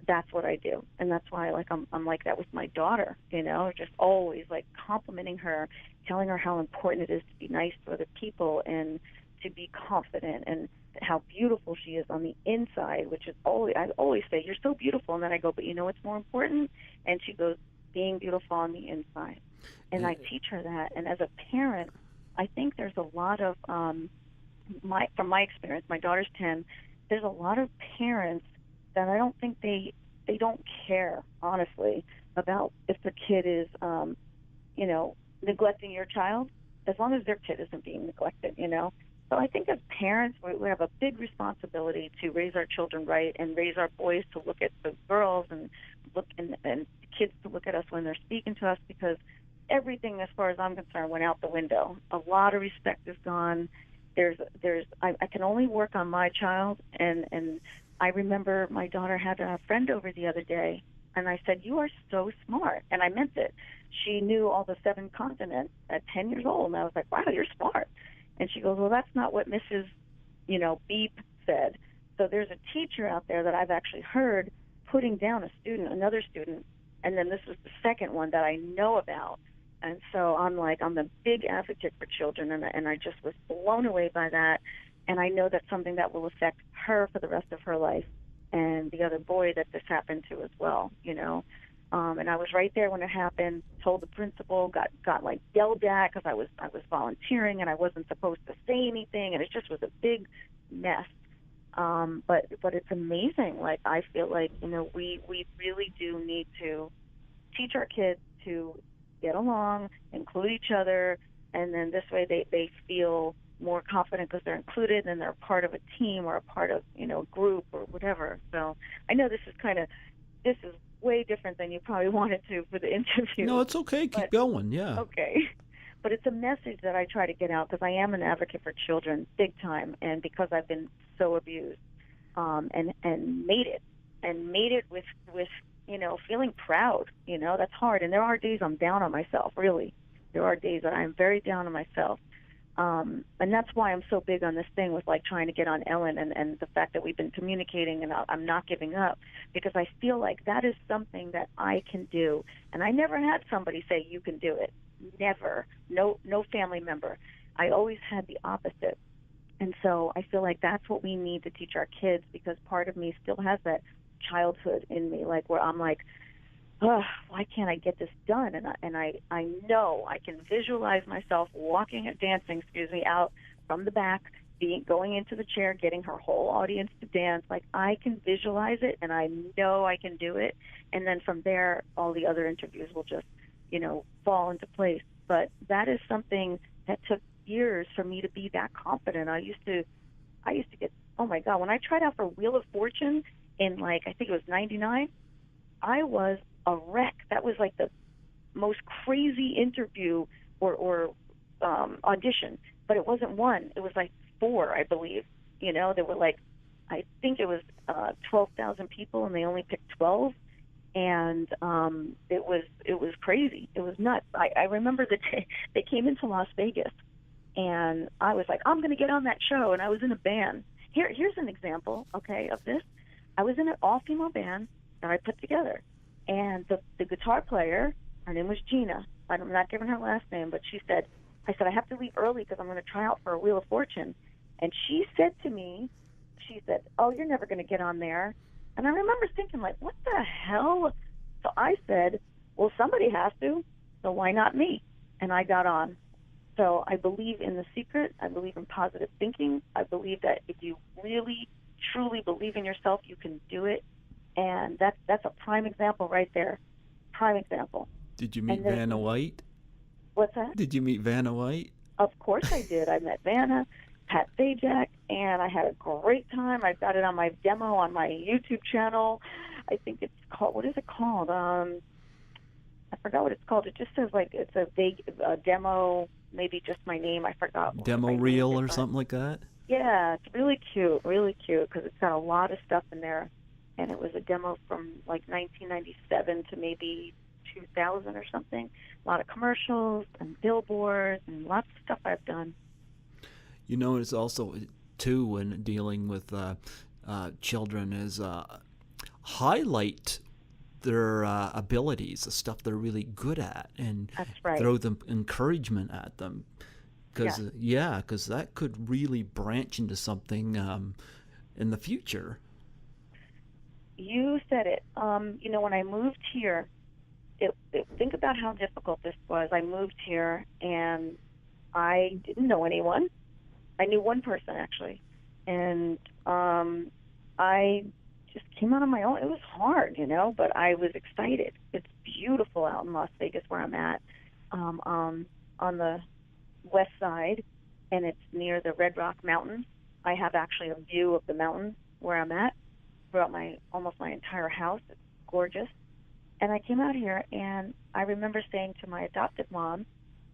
That's what I do, and that's why I'm like that with my daughter. Just always like complimenting her, telling her how important it is to be nice to other people and to be confident, and how beautiful she is on the inside. Which is I always say, you're so beautiful, and then I go, but you know what's more important? And she goes, being beautiful on the inside. And I teach her that. And as a parent, I think there's a lot of from my experience, my daughter's 10. There's a lot of parents that I don't think they don't care, honestly, about if the kid is, neglecting your child, as long as their kid isn't being neglected, So I think as parents, we have a big responsibility to raise our children right and raise our boys to look at the girls and and kids to look at us when they're speaking to us, because everything, as far as I'm concerned, went out the window. A lot of respect is gone. I can only work on my child, and I remember my daughter had a friend over the other day, and I said, "You are so smart," and I meant it. She knew all the 7 continents at 10 years old, and I was like, "Wow, you're smart." And she goes, "Well, that's not what Mrs. Beep said." So there's a teacher out there that I've actually heard putting down another student, and then this was the second one that I know about. And so I'm a big advocate for children, and I just was blown away by that. And I know that's something that will affect her for the rest of her life, and the other boy that this happened to as well, And I was right there when it happened, told the principal, got yelled at because I was volunteering and I wasn't supposed to say anything, and it just was a big mess. But it's amazing. Like, I feel like, we really do need to teach our kids to get along, include each other, and then this way they feel more confident because they're included and they're a part of a team or a part of, a group or whatever. So I know this is way different than you probably wanted to for the interview. No, it's okay. Keep going. Yeah. Okay. But it's a message that I try to get out because I am an advocate for children big time, and because I've been so abused, and made it with feeling proud. That's hard, and there are days I'm down on myself. Really, there are days that I'm very down on myself. And that's why I'm so big on this thing with trying to get on Ellen, and the fact that we've been communicating, and I'm not giving up, because I feel like that is something that I can do. And I never had somebody say, "You can do it." Never. No family member. I always had the opposite. And so I feel like that's what we need to teach our kids, because part of me still has that childhood in me, where I'm like, "Oh, why can't I get this done?" And I know I can visualize myself dancing out from the back, going into the chair, getting her whole audience to dance. I can visualize it, and I know I can do it. And then from there, all the other interviews will just, fall into place. But that is something that took years for me to be that confident. I used to get, oh my God, when I tried out for Wheel of Fortune in I think it was 99, I was a wreck. That was the most crazy interview or audition, but it wasn't one. It was 4, I believe. There were I think it was 12,000 people, and they only picked 12, and it was crazy. It was nuts. I remember the day they came into Las Vegas, and I was like, I'm going to get on that show, and I was in a band. Here's an example, okay, of this. I was in an all-female band that I put together. And the guitar player, her name was Gina. I'm not giving her last name, but I said, I have to leave early because I'm going to try out for a Wheel of Fortune. And she said to me, "Oh, you're never going to get on there." And I remember thinking, what the hell? So I said, "Well, somebody has to, so why not me?" And I got on. So I believe in the secret. I believe in positive thinking. I believe that if you really, truly believe in yourself, you can do it. And that's a prime example right there. Prime example. Did you meet Vanna White? What's that? Did you meet Vanna White? Of course I did. I met Vanna, Pat Sajak, and I had a great time. I've got it on my demo on my YouTube channel. I think it's called, what is it called? I forgot what it's called. It just says it's a vague demo, maybe just my name. I forgot. Demo reel or something like that? Yeah, it's really cute, because it's got a lot of stuff in there. And it was a demo from 1997 to maybe 2000 or something. A lot of commercials and billboards and lots of stuff I've done. It's also, too when dealing with children is highlight their abilities, the stuff they're really good at, and That's right. throw them encouragement at them. Because because that could really branch into something in the future. You said it. When I moved here, think about how difficult this was. I moved here and I didn't know anyone. I knew one person actually, and I just came out on my own. It was hard, but I was excited. It's beautiful out in Las Vegas where I'm at, on the west side, and it's near the Red Rock Mountains. I have actually a view of the mountain where I'm at throughout almost my entire house. It's gorgeous. And I came out here, and I remember saying to my adopted mom,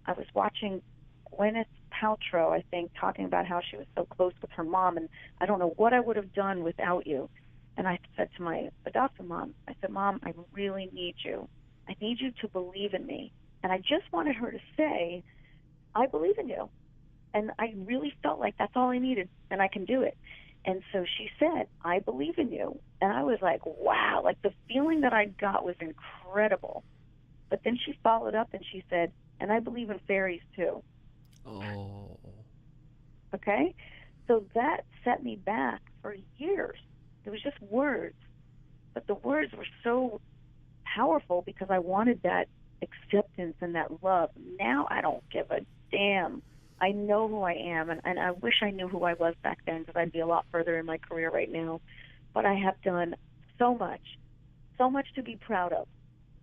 I was watching Gwyneth Paltrow, I think, talking about how she was so close with her mom, and I don't know what I would have done without you. And I said to my adopted mom, I said, Mom, I really need you. I need you to believe in me. And I just wanted her to say, I believe in you. And I really felt like that's all I needed, and I can do it. And so she said, I believe in you. And I was like, wow, like the feeling that I got was incredible. But then she followed up and she said, and I believe in fairies too. Oh. Okay? So that set me back for years. It was just words. But the words were so powerful because I wanted that acceptance and that love. Now I don't give a damn. I know who I am, and I wish I knew who I was back then because I'd be a lot further in my career right now. But I have done so much to be proud of.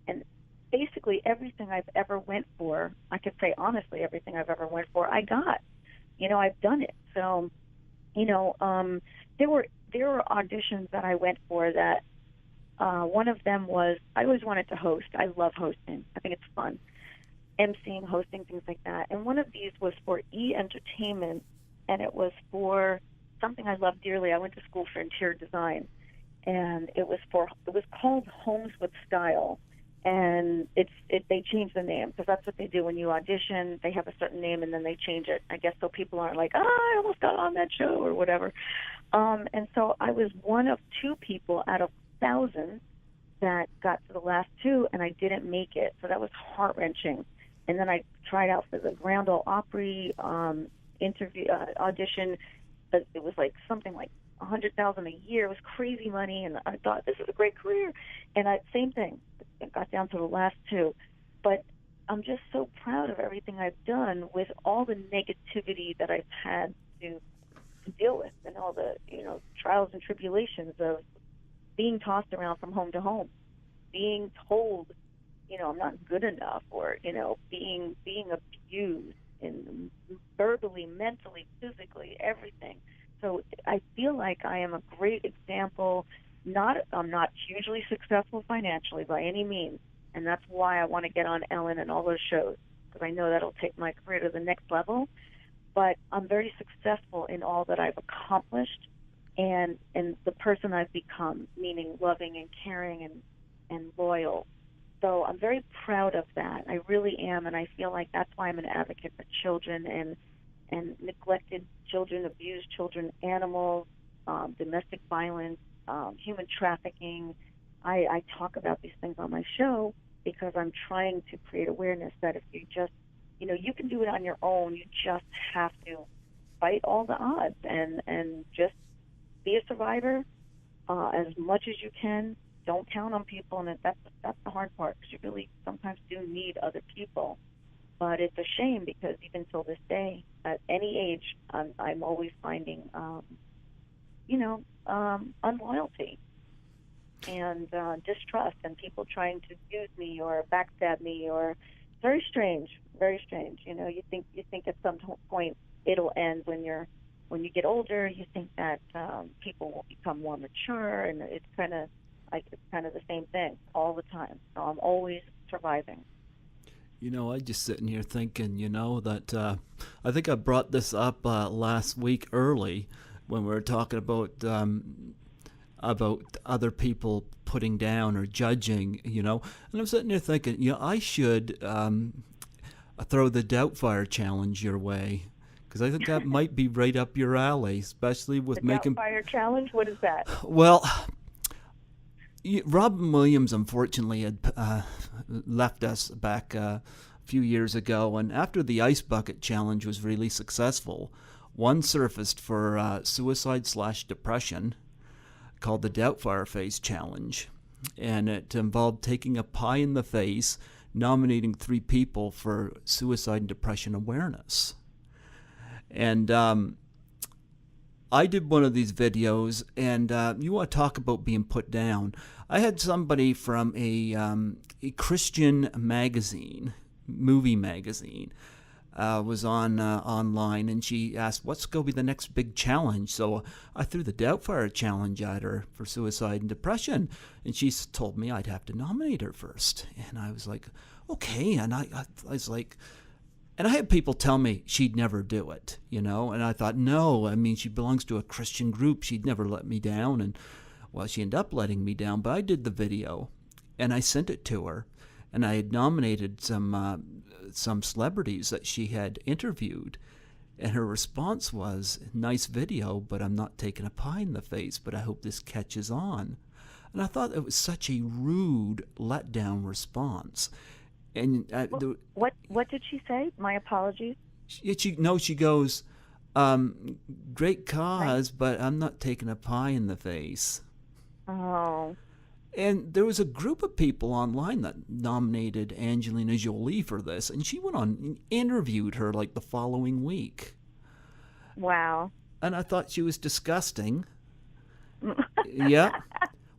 And basically everything I've ever went for, I could say honestly, everything I've ever went for, I got. I've done it. So, there were auditions that I went for that one of them was, I always wanted to host. I love hosting. I think it's fun. emceeing, hosting, things like that. And one of these was for E-Entertainment, and it was for something I love dearly. I went to school for interior design, and it was called Homes with Style. And they changed the name because that's what they do when you audition. They have a certain name and then they change it, I guess, so people aren't like, I almost got on that show or whatever. And so I was one of two people out of thousands that got to the last two, and I didn't make it. So that was heart-wrenching. And then I tried out for the Grand Ole Opry audition. But it was like something like $100,000 a year. It was crazy money, and I thought, this is a great career. And same thing. It got down to the last two. But I'm just so proud of everything I've done with all the negativity that I've had to deal with, and all the trials and tribulations of being tossed around from home to home, being told I'm not good enough, or being abused, and verbally, mentally, physically, everything. So I feel like I am a great example. I'm not hugely successful financially by any means, and that's why I want to get on Ellen and all those shows, because I know that'll take my career to the next level. But I'm very successful in all that I've accomplished, and the person I've become, meaning loving and caring and loyal. So I'm very proud of that. I really am, and I feel like that's why I'm an advocate for children and neglected children, abused children, animals, domestic violence, human trafficking. I talk about these things on my show because I'm trying to create awareness that if you just, you can do it on your own. You just have to fight all the odds and just be a survivor as much as you can. Don't count on people, and that's the hard part, because you really sometimes do need other people. But it's a shame, because even till this day, at any age, I'm always finding, unloyalty and distrust, and people trying to use me or backstab me, or very strange, very strange. You think at some point it'll end when you get older. You think that people will become more mature, and it's kind of the same thing all the time. So I'm always surviving. I just sitting here thinking, that I think I brought this up last week early when we were talking about other people putting down or judging, and I'm sitting there thinking, I should throw the Doubtfire challenge your way, because I think that might be right up your alley, especially with The making. Doubtfire challenge. What is that? Well, Robin Williams unfortunately had left us back a few years ago, and after the Ice Bucket Challenge was really successful, one surfaced for suicide/depression called the Doubtfire Face Challenge, and it involved taking a pie in the face, nominating 3 people for suicide and depression awareness. And I did one of these videos, and you want to talk about being put down. I had somebody from a Christian magazine, movie magazine, was on online, and she asked, what's going to be the next big challenge? So I threw the Doubtfire challenge at her for suicide and depression, and she told me I'd have to nominate her first. And I was like, okay. And I was like, and I had people tell me she'd never do it, you know, and I thought, no, I mean, she belongs to a Christian group. She'd never let me down. And well, she ended up letting me down, but I did the video and I sent it to her, and I had nominated some celebrities that she had interviewed, and her response was, nice video, but I'm not taking a pie in the face, but I hope this catches on. And I thought it was such a rude, letdown response. And what did she say? My apologies. She goes, great cause, but I'm not taking a pie in the face. Oh. And there was a group of people online that nominated Angelina Jolie for this, and she went on and interviewed her like the following week. Wow. And I thought she was disgusting. Yeah.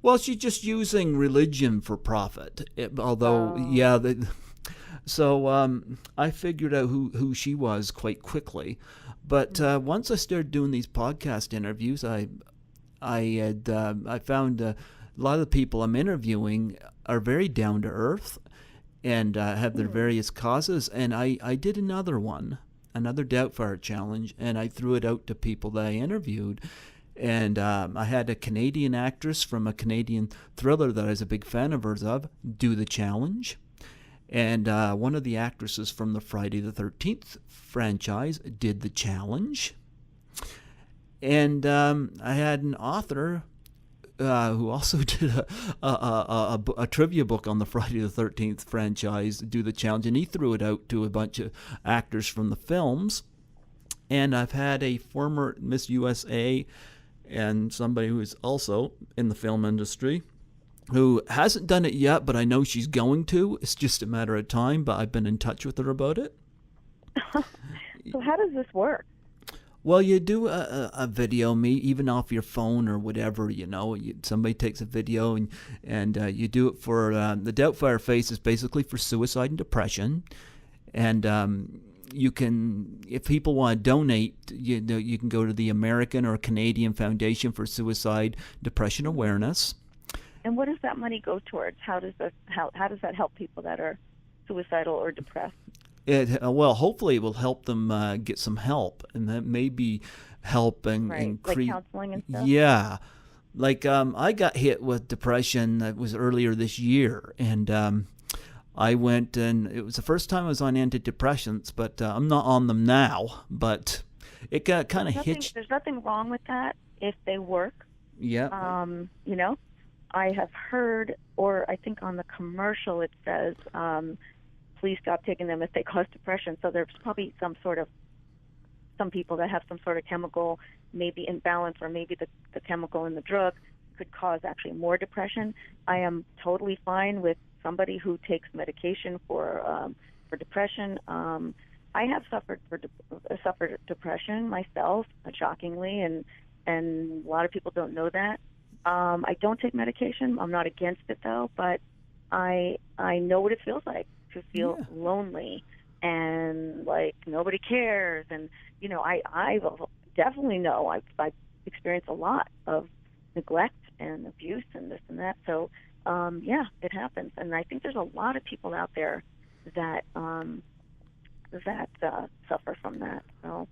Well, she's just using religion for profit. So I figured out who she was quite quickly. But once I started doing these podcast interviews, I found a lot of the people I'm interviewing are very down to earth and have their various causes. And I did another Doubtfire challenge, and I threw it out to people that I interviewed. And I had a Canadian actress from a Canadian thriller that I was a big fan of hers do the challenge. And one of the actresses from the Friday the 13th franchise did the challenge. And I had an author who also did a trivia book on the Friday the 13th franchise do the challenge, and he threw it out to a bunch of actors from the films. And I've had a former Miss USA and somebody who is also in the film industry who hasn't done it yet, but I know she's going to. It's just a matter of time, but I've been in touch with her about it. So how does this work? Well, you do a video, even off your phone or whatever, you know. Somebody takes a video and you do it for the Doubtfire Face is basically for suicide and depression. And you can, if people want to donate, you can go to the American or Canadian Foundation for Suicide Depression Awareness. And what does that money go towards? How does that help people that are suicidal or depressed? Well, hopefully it will help them get some help, and that maybe help and like counseling and stuff. Yeah, like I got hit with depression. That was earlier this year, and I went, and it was the first time I was on antidepressants, but I'm not on them now. But it got kind of hitched. There's nothing wrong with that if they work. Yeah. You know, I have heard, or I think on the commercial it says, please stop taking them if they cause depression. So there's probably some people that have some sort of chemical maybe imbalance, or maybe the chemical in the drug could cause actually more depression. I am totally fine with somebody who takes medication for depression. I have suffered depression myself, shockingly, and a lot of people don't know that. I don't take medication. I'm not against it though, but I know what it feels like to feel lonely and like nobody cares. And you know, I definitely know I've experienced a lot of neglect and abuse and this and that. So it happens, and I think there's a lot of people out there that suffer from that. So.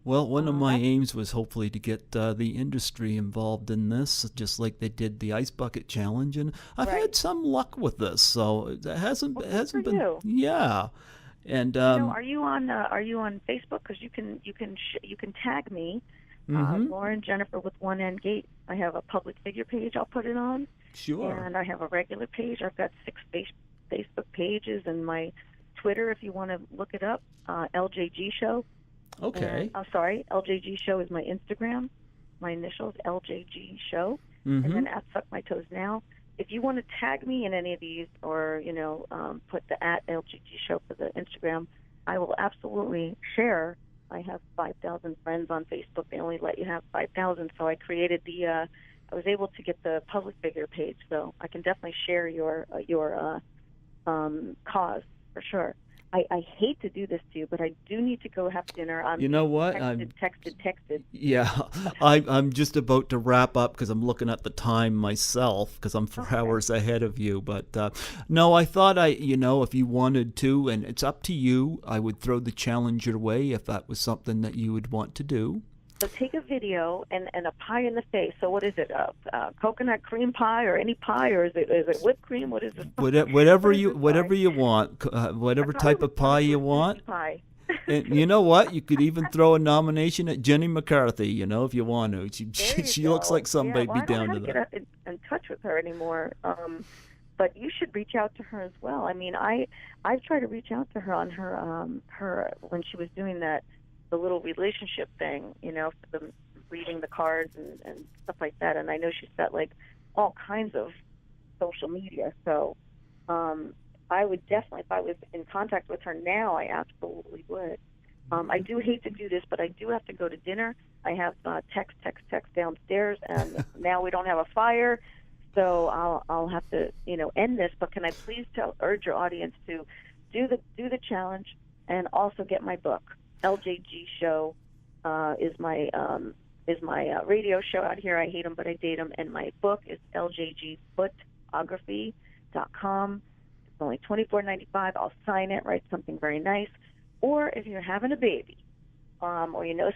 Well, one of my aims was hopefully to get the industry involved in this, just like they did the Ice Bucket Challenge, and I've had some luck with this. So it hasn't been. You. Yeah, And Are you on Facebook? Because you can tag me, Lauren Jenifer with one N Gates. I have a public figure page. I'll put it on. Sure. And I have a regular page. I've got 6 Facebook pages, and my Twitter, if you want to look it up, LJG Show. Okay. LJG Show is my Instagram. My initials, LJG Show. And then at Suck My Toes Now. If you want to tag me in any of these, or put the at LGG Show for the Instagram, I will absolutely share. I have 5,000 friends on Facebook. They only let you have 5,000, so I created I was able to get the public figure page, so I can definitely share your cause for sure. I hate to do this to you, but I do need to go have dinner. You know what? Texted. Yeah, I'm just about to wrap up because I'm looking at the time myself because I'm 4 hours ahead of you. But no, I thought if you wanted to, and it's up to you, I would throw the challenge your way if that was something that you would want to do. So take a video and a pie in the face. So what is it? Coconut cream pie or any pie, or is it whipped cream? What is it? Whatever you want, whatever type of pie you want. Pie. And you know what? You could even throw a nomination at Jenny McCarthy. If you want to. She looks like somebody be down to that. I don't know how to get in touch with her anymore. But you should reach out to her as well. I mean, I've tried to reach out to her on her when she was doing the little relationship thing, for the reading the cards and stuff like that. And I know she's got like all kinds of social media. So I would definitely, if I was in contact with her now, I absolutely would. I do hate to do this, but I do have to go to dinner. I have text downstairs, and now we don't have a fire. So I'll have to, end this. But can I please urge your audience to do the challenge and also get my book. LJG Show is my radio show out here. I hate them, but I date them. And my book is ljgphotography.com. It's only $24.95. I'll sign it, write something very nice. Or if you're having a baby, or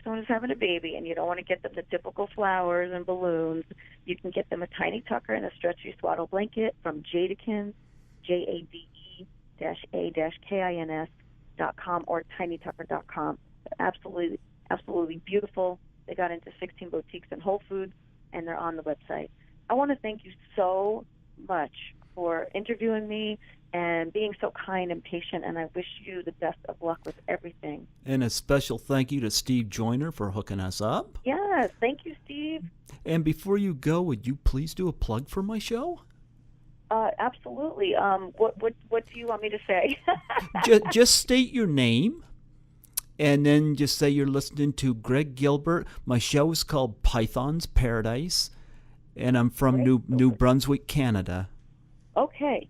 someone who's having a baby and you don't want to get them the typical flowers and balloons, you can get them a tiny tucker and a stretchy swaddle blanket from Jadekins, JADE-A-KINS.com or tinytucker.com. Absolutely, absolutely beautiful. They got into 16 boutiques and Whole Foods, and they're on the website. I want to thank you so much for interviewing me and being so kind and patient, and I wish you the best of luck with everything. And a special thank you to Steve Joyner for hooking us up. Yes, thank you, Steve. And before you go, would you please do a plug for my show? Absolutely. What do you want me to say? just state your name, and then just say you're listening to Greg Gilbert. My show is called Python's Paradise, and I'm from New Brunswick, Canada. Okay.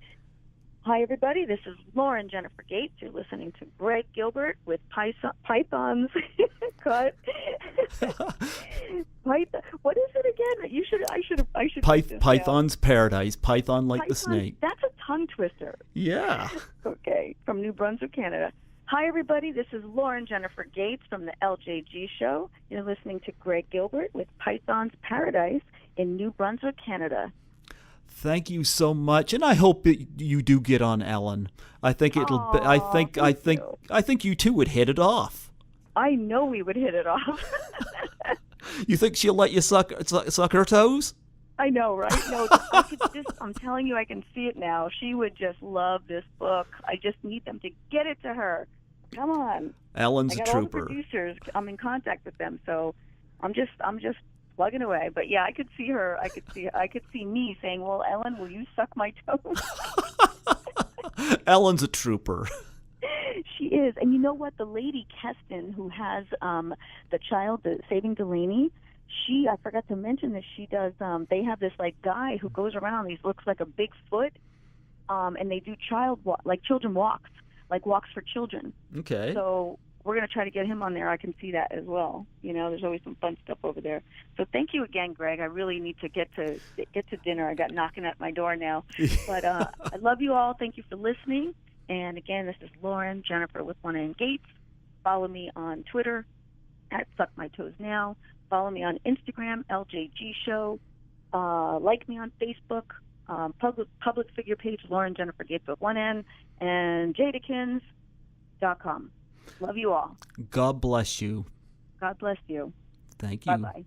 Hi, everybody. This is Lauren Jenifer Gates. You're listening to Greg Gilbert with Python's Cut. What is it again? I should. Python's Paradise. Python like the snake. That's a tongue twister. Yeah. Okay. From New Brunswick, Canada. Hi, everybody. This is Lauren Jenifer Gates from the LJG Show. You're listening to Greg Gilbert with Python's Paradise in New Brunswick, Canada. Thank you so much, and I hope you do get on Ellen. I think it'll. I think you two would hit it off. I know we would hit it off. You think she'll let you suck her toes? I know, right? No, I'm telling you, I can see it now. She would just love this book. I just need them to get it to her. Come on. Ellen's a trooper. All the producers. I'm in contact with them, so I'm just plugging away. But yeah, I could see her. I could see me saying, "Well, Ellen, will you suck my toes?" Ellen's a trooper. She is. And you know what? The lady, Keston, who has the child, Saving Delaney, I forgot to mention this, she does, they have this, like, guy who goes around, he looks like a Bigfoot, and they do children walks, like walks for children. Okay. So we're going to try to get him on there. I can see that as well. There's always some fun stuff over there. So thank you again, Greg. I really need to get to dinner. I got knocking at my door now. But I love you all. Thank you for listening. And again, this is Lauren Jenifer with one N Gates. Follow me on Twitter at Suck My Toes Now. Follow me on Instagram, LJG Show. Like me on Facebook, public figure page, Lauren Jenifer Gates with one N, and Jadekins. Love you all. God bless you. God bless you. Thank you. Bye-bye.